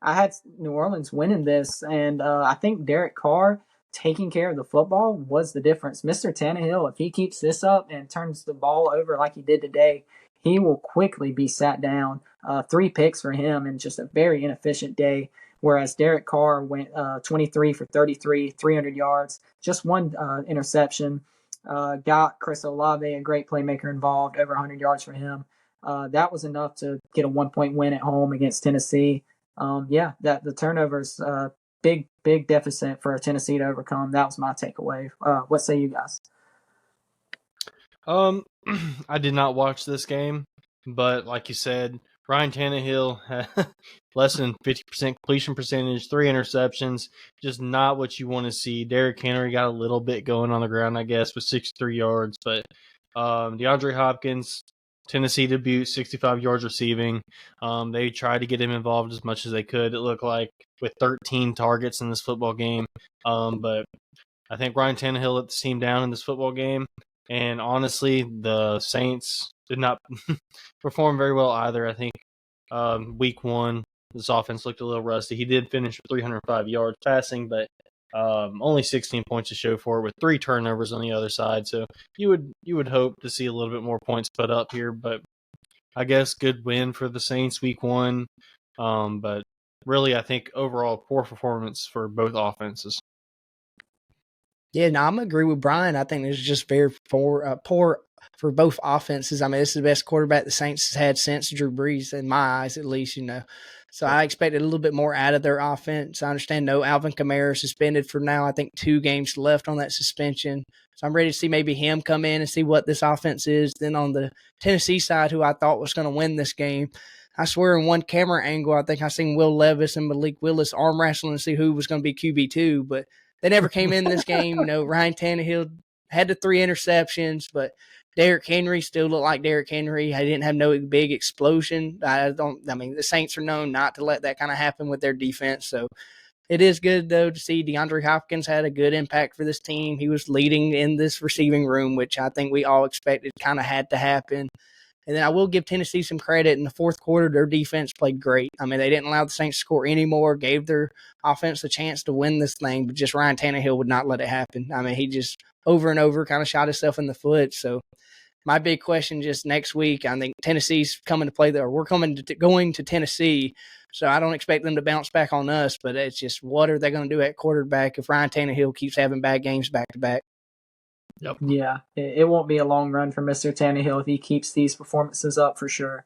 I had New Orleans winning this, and I think Derek Carr taking care of the football was the difference. Mr. Tannehill, if he keeps this up and turns the ball over like he did today, he will quickly be sat down. 3 picks for him in just a very inefficient day, whereas Derek Carr went 23 for 33, 300 yards, just 1 interception. Got Chris Olave, a great playmaker, involved, over 100 yards for him. That was enough to get a 1-point win at home against Tennessee. That the turnovers, big deficit for Tennessee to overcome. That was my takeaway. What say you guys? I did not watch this game, but like you said, Ryan Tannehill had less than 50% completion percentage, 3 interceptions, just not what you want to see. Derrick Henry got a little bit going on the ground, I guess, with 63 yards, but DeAndre Hopkins, Tennessee debut, 65 yards receiving. They tried to get him involved as much as they could, it looked like, with 13 targets in this football game. But I think Ryan Tannehill let the team down in this football game. And honestly, the Saints did not perform very well either. I think week one, this offense looked a little rusty. He did finish with 305 yards passing, but only 16 points to show for it with 3 turnovers on the other side. So you would hope to see a little bit more points put up here. But I guess good win for the Saints week one. But really, I think overall poor performance for both offenses. Yeah, no, I'm going to agree with Brian. I think it's just very poor for both offenses. I mean, this is the best quarterback the Saints has had since Drew Brees, in my eyes at least, So I expected a little bit more out of their offense. I understand Alvin Kamara suspended for now, I think 2 games left on that suspension. So I'm ready to see maybe him come in and see what this offense is. Then on the Tennessee side, who I thought was going to win this game, I swear in one camera angle, I think I seen Will Levis and Malik Willis arm wrestling to see who was going to be QB2, but they never came in this game. Ryan Tannehill had the 3 interceptions, but Derrick Henry still looked like Derrick Henry. He didn't have no big explosion. The Saints are known not to let that kind of happen with their defense. So it is good, though, to see DeAndre Hopkins had a good impact for this team. He was leading in this receiving room, which I think we all expected kind of had to happen. And then I will give Tennessee some credit. In the fourth quarter, their defense played great. I mean, they didn't allow the Saints to score anymore, gave their offense a chance to win this thing, but just Ryan Tannehill would not let it happen. I mean, he just over and over kind of shot himself in the foot. So my big question just next week, I think Tennessee's coming to play there. We're going to Tennessee, so I don't expect them to bounce back on us, but it's just what are they going to do at quarterback if Ryan Tannehill keeps having bad games back-to-back? Yep. Yeah, it won't be a long run for Mr. Tannehill if he keeps these performances up for sure.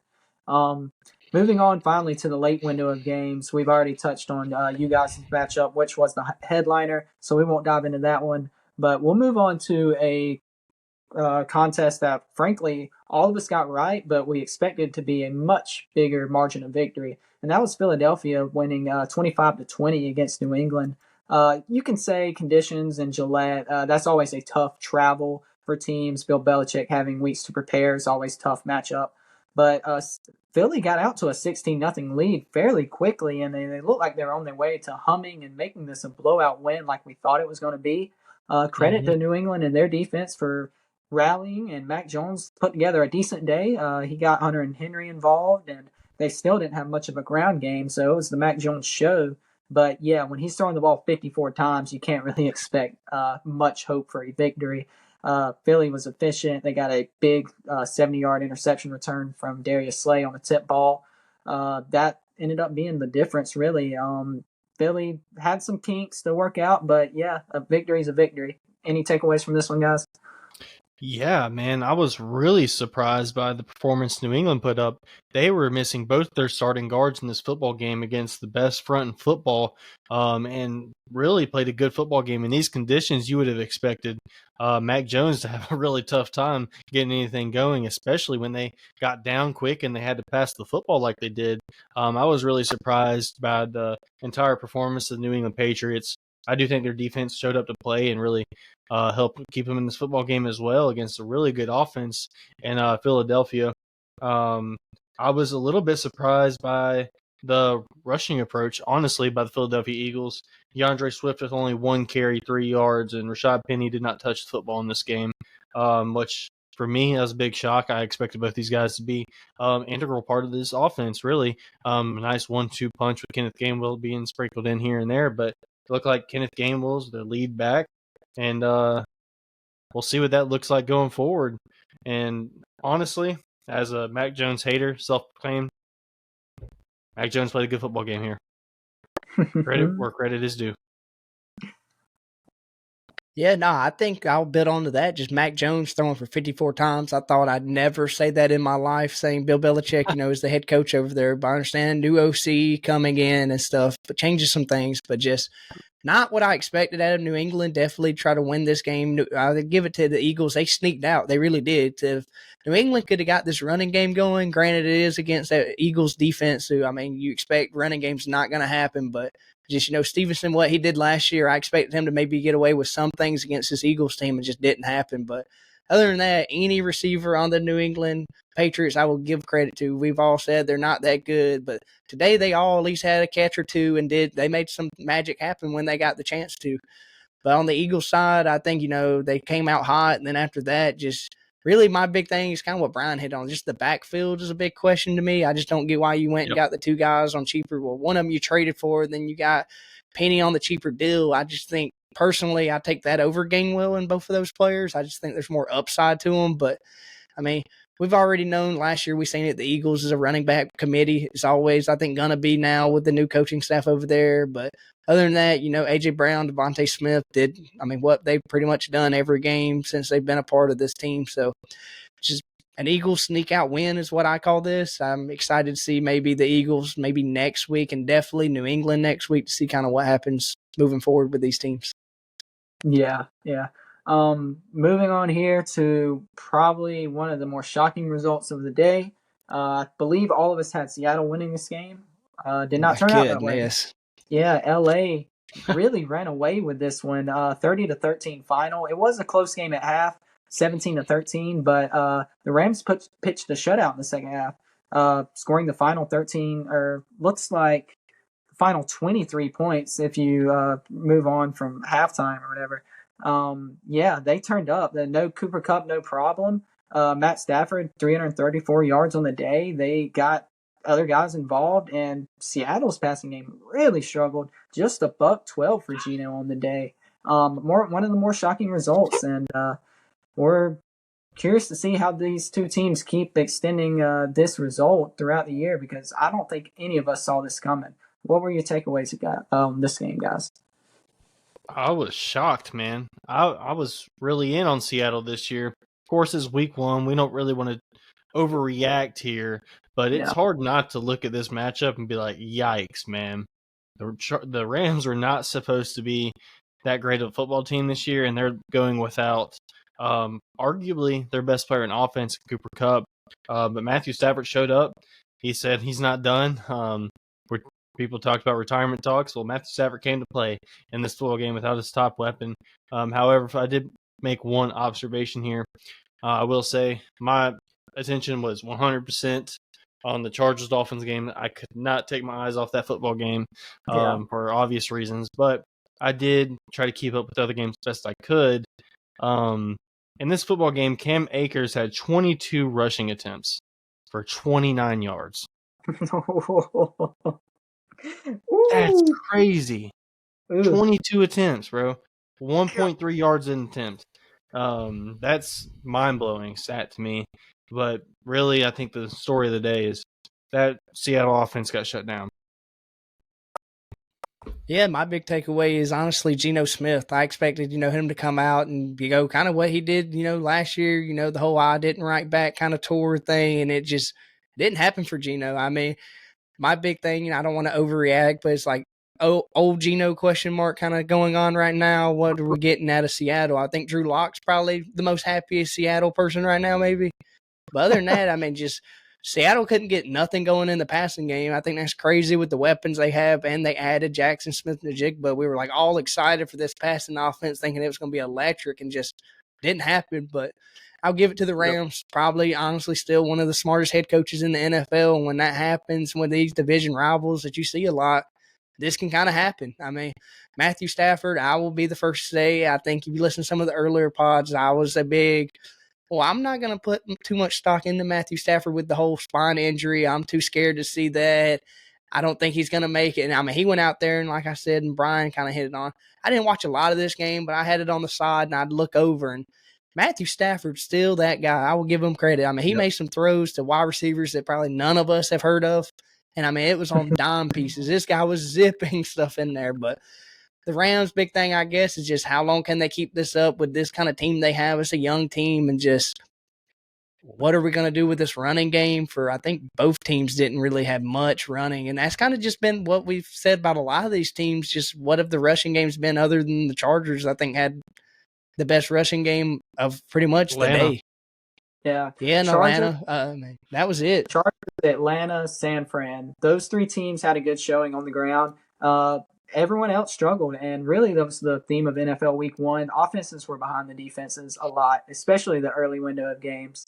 moving on finally to the late window of games. We've already touched on you guys' matchup, which was the headliner, so we won't dive into that one. But we'll move on to a contest that, frankly, all of us got right, but we expected to be a much bigger margin of victory. And that was Philadelphia winning 25-20 against New England. You can say conditions in Gillette, that's always a tough travel for teams. Bill Belichick having weeks to prepare is always a tough matchup. But Philly got out to a 16-0 lead fairly quickly, and they looked like they were on their way to humming and making this a blowout win like we thought it was going to be. Credit to New England and their defense for rallying, and Mac Jones put together a decent day. He got Hunter and Henry involved, and they still didn't have much of a ground game, so it was the Mac Jones show. But yeah, when he's throwing the ball 54 times, you can't really expect much hope for a victory. Philly was efficient. They got a big 70-yard interception return from Darius Slay on a tip ball. That ended up being the difference, really. Philly had some kinks to work out, but yeah, a victory is a victory. Any takeaways from this one, guys? Yeah, man, I was really surprised by the performance New England put up. They were missing both their starting guards in this football game against the best front in football, and really played a good football game. In these conditions, you would have expected Mac Jones to have a really tough time getting anything going, especially when they got down quick and they had to pass the football like they did. I was really surprised by the entire performance of the New England Patriots. I do think their defense showed up to play and really help keep them in this football game as well against a really good offense in Philadelphia. I was a little bit surprised by the rushing approach, honestly, by the Philadelphia Eagles. DeAndre Swift with only 1 carry, 3 yards, and Rashad Penny did not touch the football in this game, which for me, that was a big shock. I expected both these guys to be integral part of this offense, really. A nice 1-2 punch with Kenneth Gainwell being sprinkled in here and there, but it looked like Kenneth Gainwell's the lead back, and we'll see what that looks like going forward. And honestly, as a Mac Jones hater, self-proclaimed, Mac Jones played a good football game here. Credit where credit is due. Yeah, no, I think I'll bet onto that. Just Mac Jones throwing for 54 times. I thought I'd never say that in my life, saying Bill Belichick, is the head coach over there. But I understand new OC coming in and stuff, but changes some things. But just not what I expected out of New England. Definitely try to win this game. I give it to the Eagles. They sneaked out. They really did. If New England could have got this running game going, granted it is against that Eagles defense, who, you expect running game's not going to happen, but just, Stevenson, what he did last year, I expected him to maybe get away with some things against this Eagles team. It just didn't happen. But other than that, any receiver on the New England Patriots, I will give credit to. We've all said they're not that good, but today they all at least had a catch or two and they made some magic happen when they got the chance to. But on the Eagles side, I think, they came out hot. And then after that, just really my big thing is kind of what Brian hit on. Just the backfield is a big question to me. I just don't get why you went and got the 2 guys on cheaper. Well, one of them you traded for, then you got Penny on the cheaper deal. I just think personally I take that over Gainwell in both of those players. I just think there's more upside to them. But, we've already known last year, we've seen it. The Eagles is a running back committee. It's always, I think, going to be now with the new coaching staff over there. But other than that, A.J. Brown, Devontae Smith did, what they've pretty much done every game since they've been a part of this team. So just an Eagles sneak out win is what I call this. I'm excited to see maybe the Eagles maybe next week and definitely New England next week to see kind of what happens moving forward with these teams. Yeah. Moving on here to probably one of the more shocking results of the day. I believe all of us had Seattle winning this game. Did not turn out that way. Yes. Yeah, LA really ran away with this one. 30-13 final. It was a close game at half, 17-13, but the Rams pitched a shutout in the second half, scoring the final 13, or looks like the final 23 points if you move on from halftime or whatever. They turned up. No Cooper Kupp, no problem. Matt Stafford, 334 yards on the day. They got other guys involved, and Seattle's passing game really struggled. Just a $112 for Geno on the day. One of the more shocking results, and we're curious to see how these two teams keep extending this result throughout the year, because I don't think any of us saw this coming. What were your takeaways this game, guys? I was shocked, man. I was really in on Seattle this year. Of course, it's week 1. We don't really want to overreact here, but it's Yeah. hard not to look at this matchup and be like, yikes, man. The Rams are not supposed to be that great of a football team this year, and they're going without arguably their best player in offense, Cooper Kupp. But Matthew Stafford showed up. He said he's not done. People talked about retirement talks. Well, Matthew Stafford came to play in this football game without his top weapon. However, if I did make one observation here, I will say my attention was 100% on the Chargers-Dolphins game. I could not take my eyes off that football game for obvious reasons, but I did try to keep up with other games best I could. In this football game, Cam Akers had 22 rushing attempts for 29 yards. That's crazy. Ooh. 22 attempts, bro. 1.3 yards an attempt. That's mind-blowing stat to me. But really, I think the story of the day is that Seattle offense got shut down. Yeah, my big takeaway is honestly Geno Smith. I expected, him to come out and go kind of what he did, last year, the whole I didn't write back kind of tour thing, and it just didn't happen for Geno. I mean, my big thing, I don't want to overreact, but it's like old Geno question mark kind of going on right now. What are we getting out of Seattle? I think Drew Lock's probably the most happiest Seattle person right now, maybe. But other than that, I mean, just Seattle couldn't get nothing going in the passing game. I think that's crazy with the weapons they have, and they added Jackson Smith-Njigba. We were like all excited for this passing offense, thinking it was going to be electric, and just didn't happen. But I'll give it to the Rams. Probably, honestly, still one of the smartest head coaches in the NFL. And when that happens, when these division rivals that you see a lot, this can kind of happen. I mean, Matthew Stafford, I will be the first to say, I think if you listen to some of the earlier pods, I was a big – well, I'm not going to put too much stock into Matthew Stafford with the whole spine injury. I'm too scared to see that. I don't think he's going to make it. And I mean, he went out there, and like I said, and Brian kind of hit it on. I didn't watch a lot of this game, but I had it on the side, and I'd look over, and Matthew Stafford's still that guy. I will give him credit. I mean, he made some throws to wide receivers that probably none of us have heard of. And, I mean, it was on dime pieces. This guy was zipping stuff in there. But the Rams' big thing, I guess, is just how long can they keep this up with this kind of team they have? It's a young team, and just what are we going to do with this running game? I think both teams didn't really have much running, and that's kind of just been what we've said about a lot of these teams. Just what have the rushing games been other than the Chargers? I think had the best rushing game of pretty much Atlanta. the day. Yeah. Yeah, in Atlanta. That was it. Chargers, Atlanta, San Fran. Those three teams had a good showing on the ground. Everyone else struggled, and really that was the theme of NFL Week 1. Offenses were behind the defenses a lot, especially the early window of games.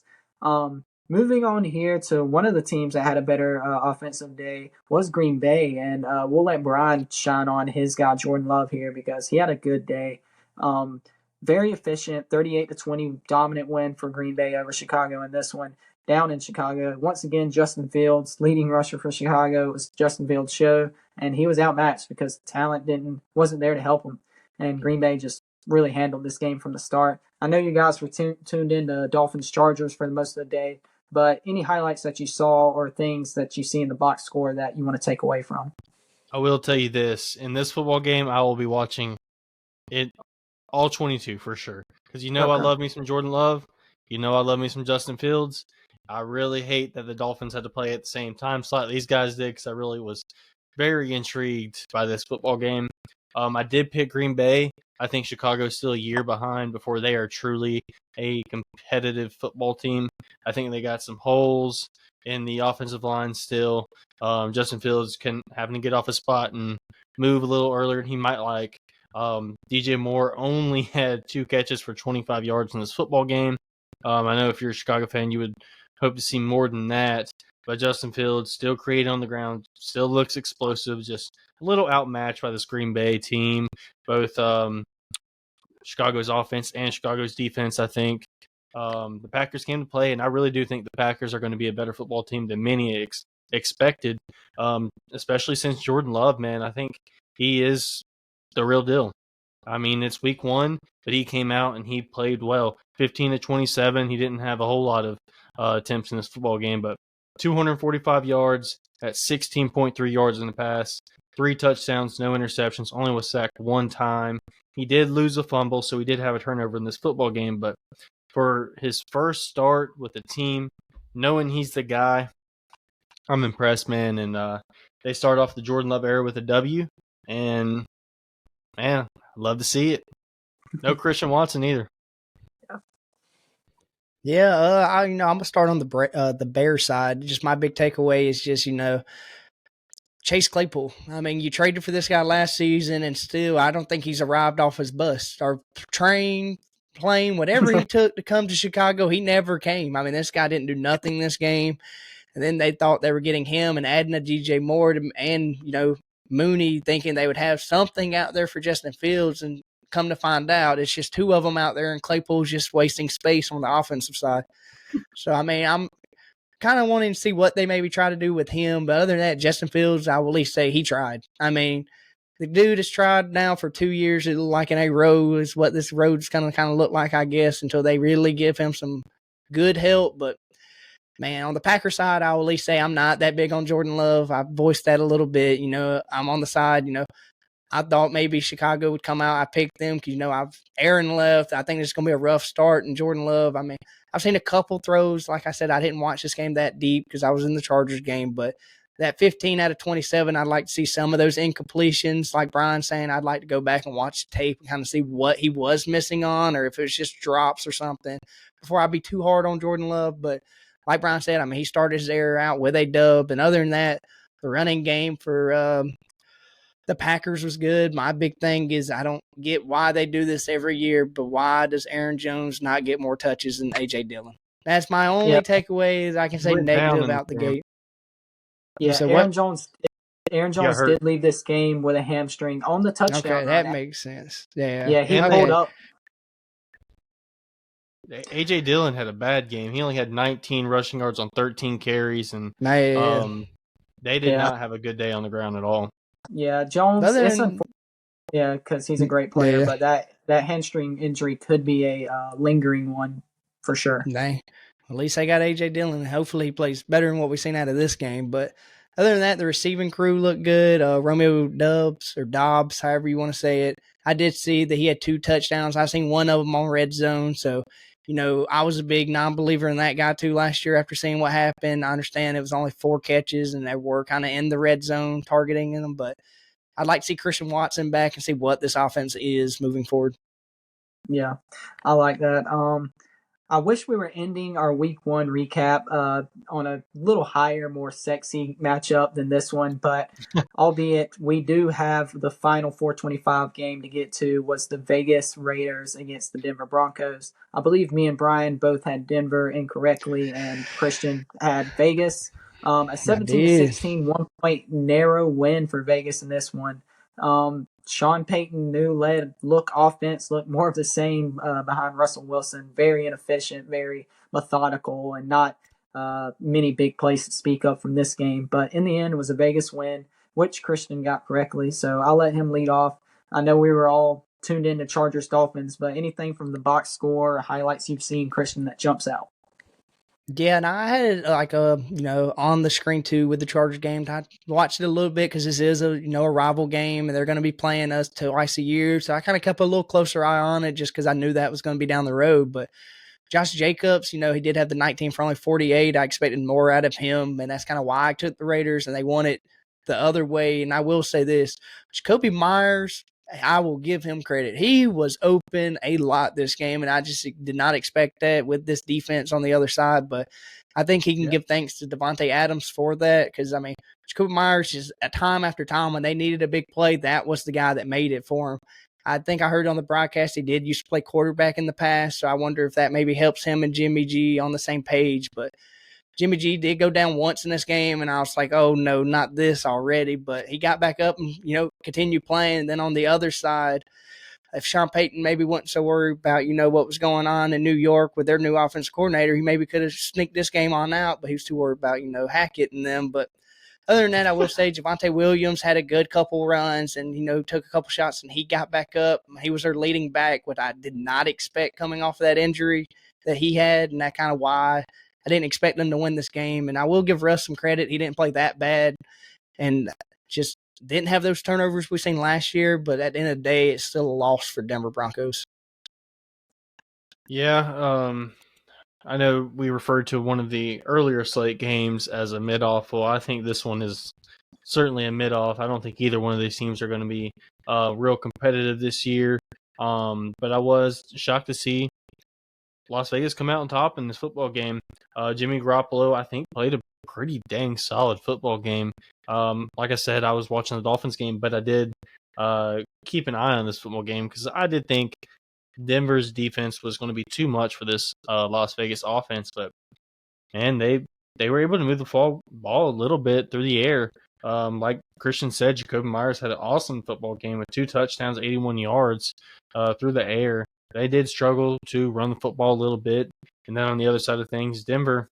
Moving on here to one of the teams that had a better offensive day was Green Bay, and we'll let Brian shine on his guy Jordan Love here because he had a good day. Very efficient, 38-20 dominant win for Green Bay over Chicago in this one. Down in Chicago, once again, Justin Fields, leading rusher for Chicago. It was Justin Fields' show, and he was outmatched because talent wasn't there to help him. And Green Bay just really handled this game from the start. I know you guys were tuned into Dolphins-Chargers for most of the day, but any highlights that you saw or things that you see in the box score that you want to take away from? I will tell you this. In this football game, I will be watching it all 22 for sure. Because I love me some Jordan Love. I love me some Justin Fields. I really hate that the Dolphins had to play at the same time slot these guys did because I really was very intrigued by this football game. I did pick Green Bay. I think Chicago's still a year behind before they are truly a competitive football team. I think they got some holes in the offensive line still. Justin Fields having to get off his spot and move a little earlier than he might like. DJ Moore only had 2 catches for 25 yards in this football game. I know if you're a Chicago fan, you would hope to see more than that. But Justin Fields still creating on the ground, still looks explosive, just a little outmatched by this Green Bay team, both Chicago's offense and Chicago's defense, I think. The Packers came to play, and I really do think the Packers are going to be a better football team than many expected, especially since Jordan Love, man. I think he is the real deal. I mean, it's week 1, but he came out and he played well. 15-27. He didn't have a whole lot of attempts in this football game, but 245 yards at 16.3 yards in the pass, 3 touchdowns, no interceptions, only was sacked 1 time. He did lose a fumble, so he did have a turnover in this football game, but for his first start with the team, knowing he's the guy, I'm impressed, man. And they start off the Jordan Love era with a W, and man, I love to see it. No Christian Watson either. Yeah, I'm gonna start on the Bear side. Just my big takeaway is just Chase Claypool. I mean, you traded for this guy last season, and still, I don't think he's arrived off his bus or train, plane, whatever he took to come to Chicago. He never came. I mean, this guy didn't do nothing this game, and then they thought they were getting him and adding a DJ Moore and Mooney, thinking they would have something out there for Justin Fields, and come to find out, it's just two of them out there, and Claypool's just wasting space on the offensive side. So, I mean, I'm kind of wanting to see what they maybe try to do with him. But other than that, Justin Fields, I will at least say he tried. I mean, the dude has tried now for 2 years. It looked like an A road is what this road's kind of look like, I guess, until they really give him some good help. But, man, on the Packer side, I will at least say I'm not that big on Jordan Love. I voiced that a little bit. I'm on the side, I thought maybe Chicago would come out. I picked them because, Aaron left. I think it's going to be a rough start. And Jordan Love, I mean, I've seen a couple throws. Like I said, I didn't watch this game that deep because I was in the Chargers game. But that 15 out of 27, I'd like to see some of those incompletions. Like Brian saying, I'd like to go back and watch the tape and kind of see what he was missing on, or if it was just drops or something, before I be too hard on Jordan Love. But like Brian said, I mean, he started his era out with a dub. And other than that, the running game for the Packers was good. My big thing is I don't get why they do this every year, but why does Aaron Jones not get more touches than A.J. Dillon? That's my only takeaway is I can say negative out the gate. Yeah, so Aaron Jones did leave this game with a hamstring on the touchdown. Okay, that makes sense. Yeah. Yeah, he pulled up. A.J. Dillon had a bad game. He only had 19 rushing yards on 13 carries, and they did not have a good day on the ground at all. Yeah, Jones. Because he's a great player, but that hamstring injury could be a lingering one for sure. At least they got A.J. Dillon. Hopefully he plays better than what we've seen out of this game. But other than that, the receiving crew looked good. Romeo Dobbs, however you want to say it. I did see that he had 2 touchdowns. I've seen one of them on red zone. So, I was a big non-believer in that guy too last year after seeing what happened. I understand it was only 4 catches and they were kind of in the red zone targeting them, but I'd like to see Christian Watson back and see what this offense is moving forward. Yeah, I like that. I wish we were ending our week 1 recap on a little higher, more sexy matchup than this one, but albeit we do have the final 425 game to get to was the Vegas Raiders against the Denver Broncos. I believe me and Brian both had Denver incorrectly and Christian had Vegas. A 17-16 1-point narrow win for Vegas in this one. Sean Payton, new look offense, looked more of the same behind Russell Wilson. Very inefficient, very methodical, and not many big plays to speak of from this game. But in the end, it was a Vegas win, which Christian got correctly. So I'll let him lead off. I know we were all tuned in to Chargers Dolphins, but anything from the box score or highlights you've seen, Christian, that jumps out? Yeah, and I had it on the screen too with the Chargers game. I watched it a little bit because this is a rival game and they're going to be playing us twice a year. So I kind of kept a little closer eye on it just because I knew that was going to be down the road. But Josh Jacobs, he did have the 19 for only 48. I expected more out of him, and that's kind of why I took the Raiders, and they won it the other way. And I will say this, Jacoby Myers, I will give him credit. He was open a lot this game, and I just did not expect that with this defense on the other side. But I think he can give thanks to Devontae Adams for that because, I mean, Jacoby Myers just time after time when they needed a big play, that was the guy that made it for him. I think I heard on the broadcast he did used to play quarterback in the past, so I wonder if that maybe helps him and Jimmy G on the same page. But Jimmy G did go down once in this game, and I was like, oh, no, not this already. But he got back up and, continued playing. And then on the other side, if Sean Payton maybe wasn't so worried about, what was going on in New York with their new offensive coordinator, he maybe could have sneaked this game on out, but he was too worried about, Hackett and them. But other than that, I will say Javonte Williams had a good couple runs and, took a couple shots and he got back up. He was their leading back, what I did not expect coming off of that injury that he had, and that kind of why I didn't expect them to win this game. And I will give Russ some credit. He didn't play that bad and just didn't have those turnovers we've seen last year, but at the end of the day, it's still a loss for Denver Broncos. Yeah, I know we referred to one of the earlier slate games as a mid-off. Well, I think this one is certainly a mid-off. I don't think either one of these teams are going to be real competitive this year. But I was shocked to see Las Vegas come out on top in this football game. Jimmy Garoppolo, I think, played a pretty dang solid football game. Like I said, I was watching the Dolphins game, but I did keep an eye on this football game because I did think Denver's defense was going to be too much for this Las Vegas offense. But, man, they were able to move the ball a little bit through the air. Like Christian said, Jacoby Myers had an awesome football game with 2 touchdowns, 81 yards through the air. They did struggle to run the football a little bit. And then on the other side of things, Denver,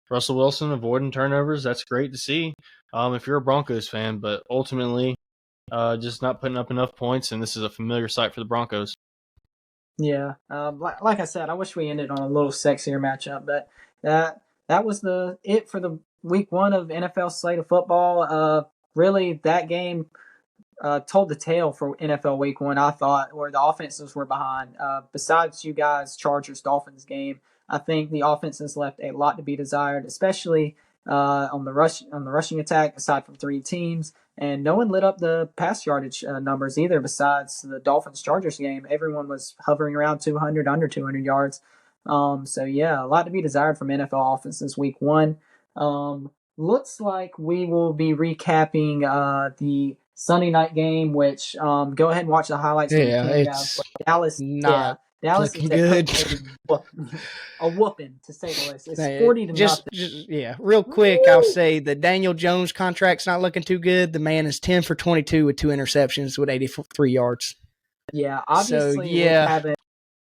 Russell Wilson avoiding turnovers, that's great to see if you're a Broncos fan. But ultimately, just not putting up enough points, and this is a familiar sight for the Broncos. Yeah, like I said, I wish we ended on a little sexier matchup, but that was it for the week 1 of NFL slate of football. Really, that game told the tale for NFL week 1, I thought, where the offenses were behind. Besides you guys, Chargers-Dolphins game, I think the offenses left a lot to be desired, especially on the rushing attack, aside from 3 teams. And no one lit up the pass yardage numbers either besides the Dolphins-Chargers game. Everyone was hovering around 200, under 200 yards. So, yeah, a lot to be desired from NFL offenses week 1. Looks like we will be recapping the Sunday night game, which go ahead and watch the highlights. Yeah, it's Dallas. Dallas is good. A whooping, to say the least. It's 40-0. Real quick, I'll say the Daniel Jones contract's not looking too good. The man is 10 for 22 with 2 interceptions with 83 yards. Yeah, obviously, we haven't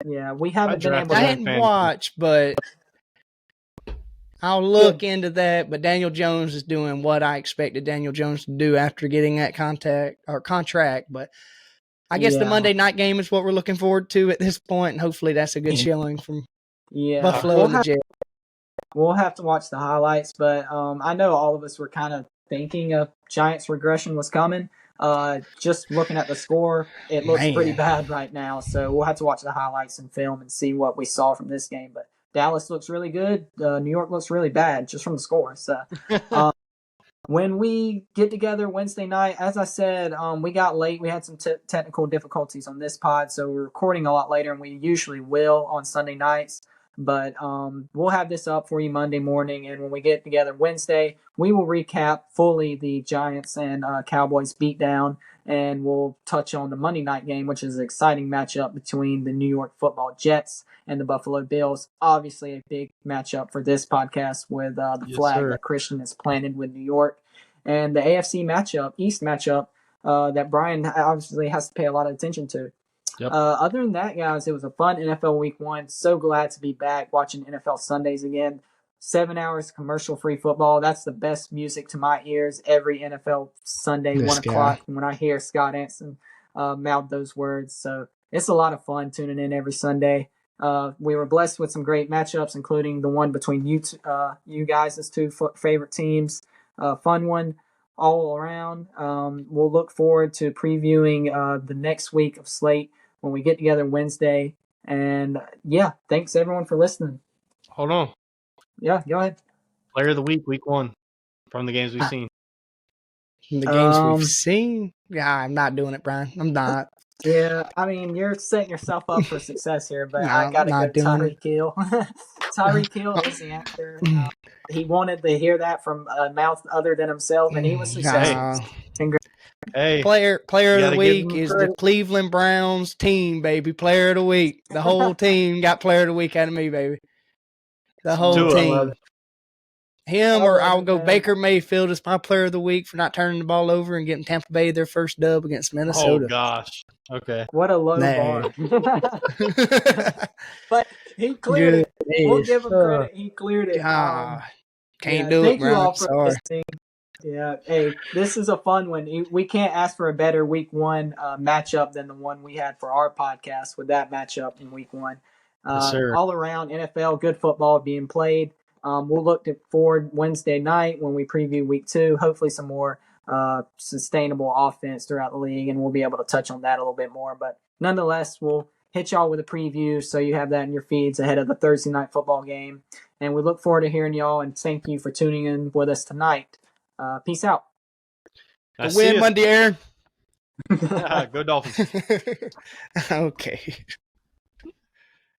been able to. I didn't watch, but I'll look into that. But Daniel Jones is doing what I expected Daniel Jones to do after getting that contract. But I guess the Monday night game is what we're looking forward to at this point, and hopefully that's a good showing from Buffalo and the Jets. We'll have to watch the highlights, but I know all of us were kind of thinking a Giants regression was coming. Just looking at the score, it looks pretty bad right now, so we'll have to watch the highlights and film and see what we saw from this game. But Dallas looks really good. New York looks really bad just from the score. So when we get together Wednesday night, as I said, we got late. We had some technical difficulties on this pod, so we're recording a lot later than we usually will on Sunday nights. But we'll have this up for you Monday morning, and when we get together Wednesday, we will recap fully the Giants and Cowboys beatdown, and we'll touch on the Monday night game, which is an exciting matchup between the New York Football Jets and the Buffalo Bills. Obviously, a big matchup for this podcast with the flag that Christian has planted with New York, and the AFC matchup, East matchup, that Brian obviously has to pay a lot of attention to. Yep. Other than that, guys, it was a fun NFL week 1. So glad to be back watching NFL Sundays again. 7 hours commercial-free football. That's the best music to my ears every NFL Sunday, 1 o'clock, when I hear Scott Anson mouth those words. So it's a lot of fun tuning in every Sunday. We were blessed with some great matchups, including the one between you guys' 2 favorite teams. Fun one all around. We'll look forward to previewing the next week of slate when we get together Wednesday. And thanks everyone for listening. Hold on. Yeah, go ahead. Player of the week, week 1, from the games we've seen. From the games we've seen? Yeah, I'm not doing it, Brian. I'm not. Yeah, I mean, you're setting yourself up for success here, but I got to go Tyreek Hill. Tyreek Hill is the answer. He wanted to hear that from a mouth other than himself, and he was successful. Hey, player of the week is the Cleveland Browns team, baby. Player of the week. The whole team got player of the week out of me, baby. The whole team. Him or I'll go Baker Mayfield as my player of the week for not turning the ball over and getting Tampa Bay their first dub against Minnesota. Oh, gosh. Okay. What a low bar. But he cleared it. We'll give him credit. He cleared it. Can't do it, bro. Sorry. Yeah, hey, this is a fun one. We can't ask for a better week 1 matchup than the one we had for our podcast with that matchup in week 1. Yes, all around NFL, good football being played. We'll look forward Wednesday night when we preview week 2. Hopefully some more sustainable offense throughout the league, and we'll be able to touch on that a little bit more. But nonetheless, we'll hit y'all with a preview so you have that in your feeds ahead of the Thursday night football game. And we look forward to hearing y'all, and thank you for tuning in with us tonight. Peace out. The win Monday, Aaron. Go Dolphins. Okay.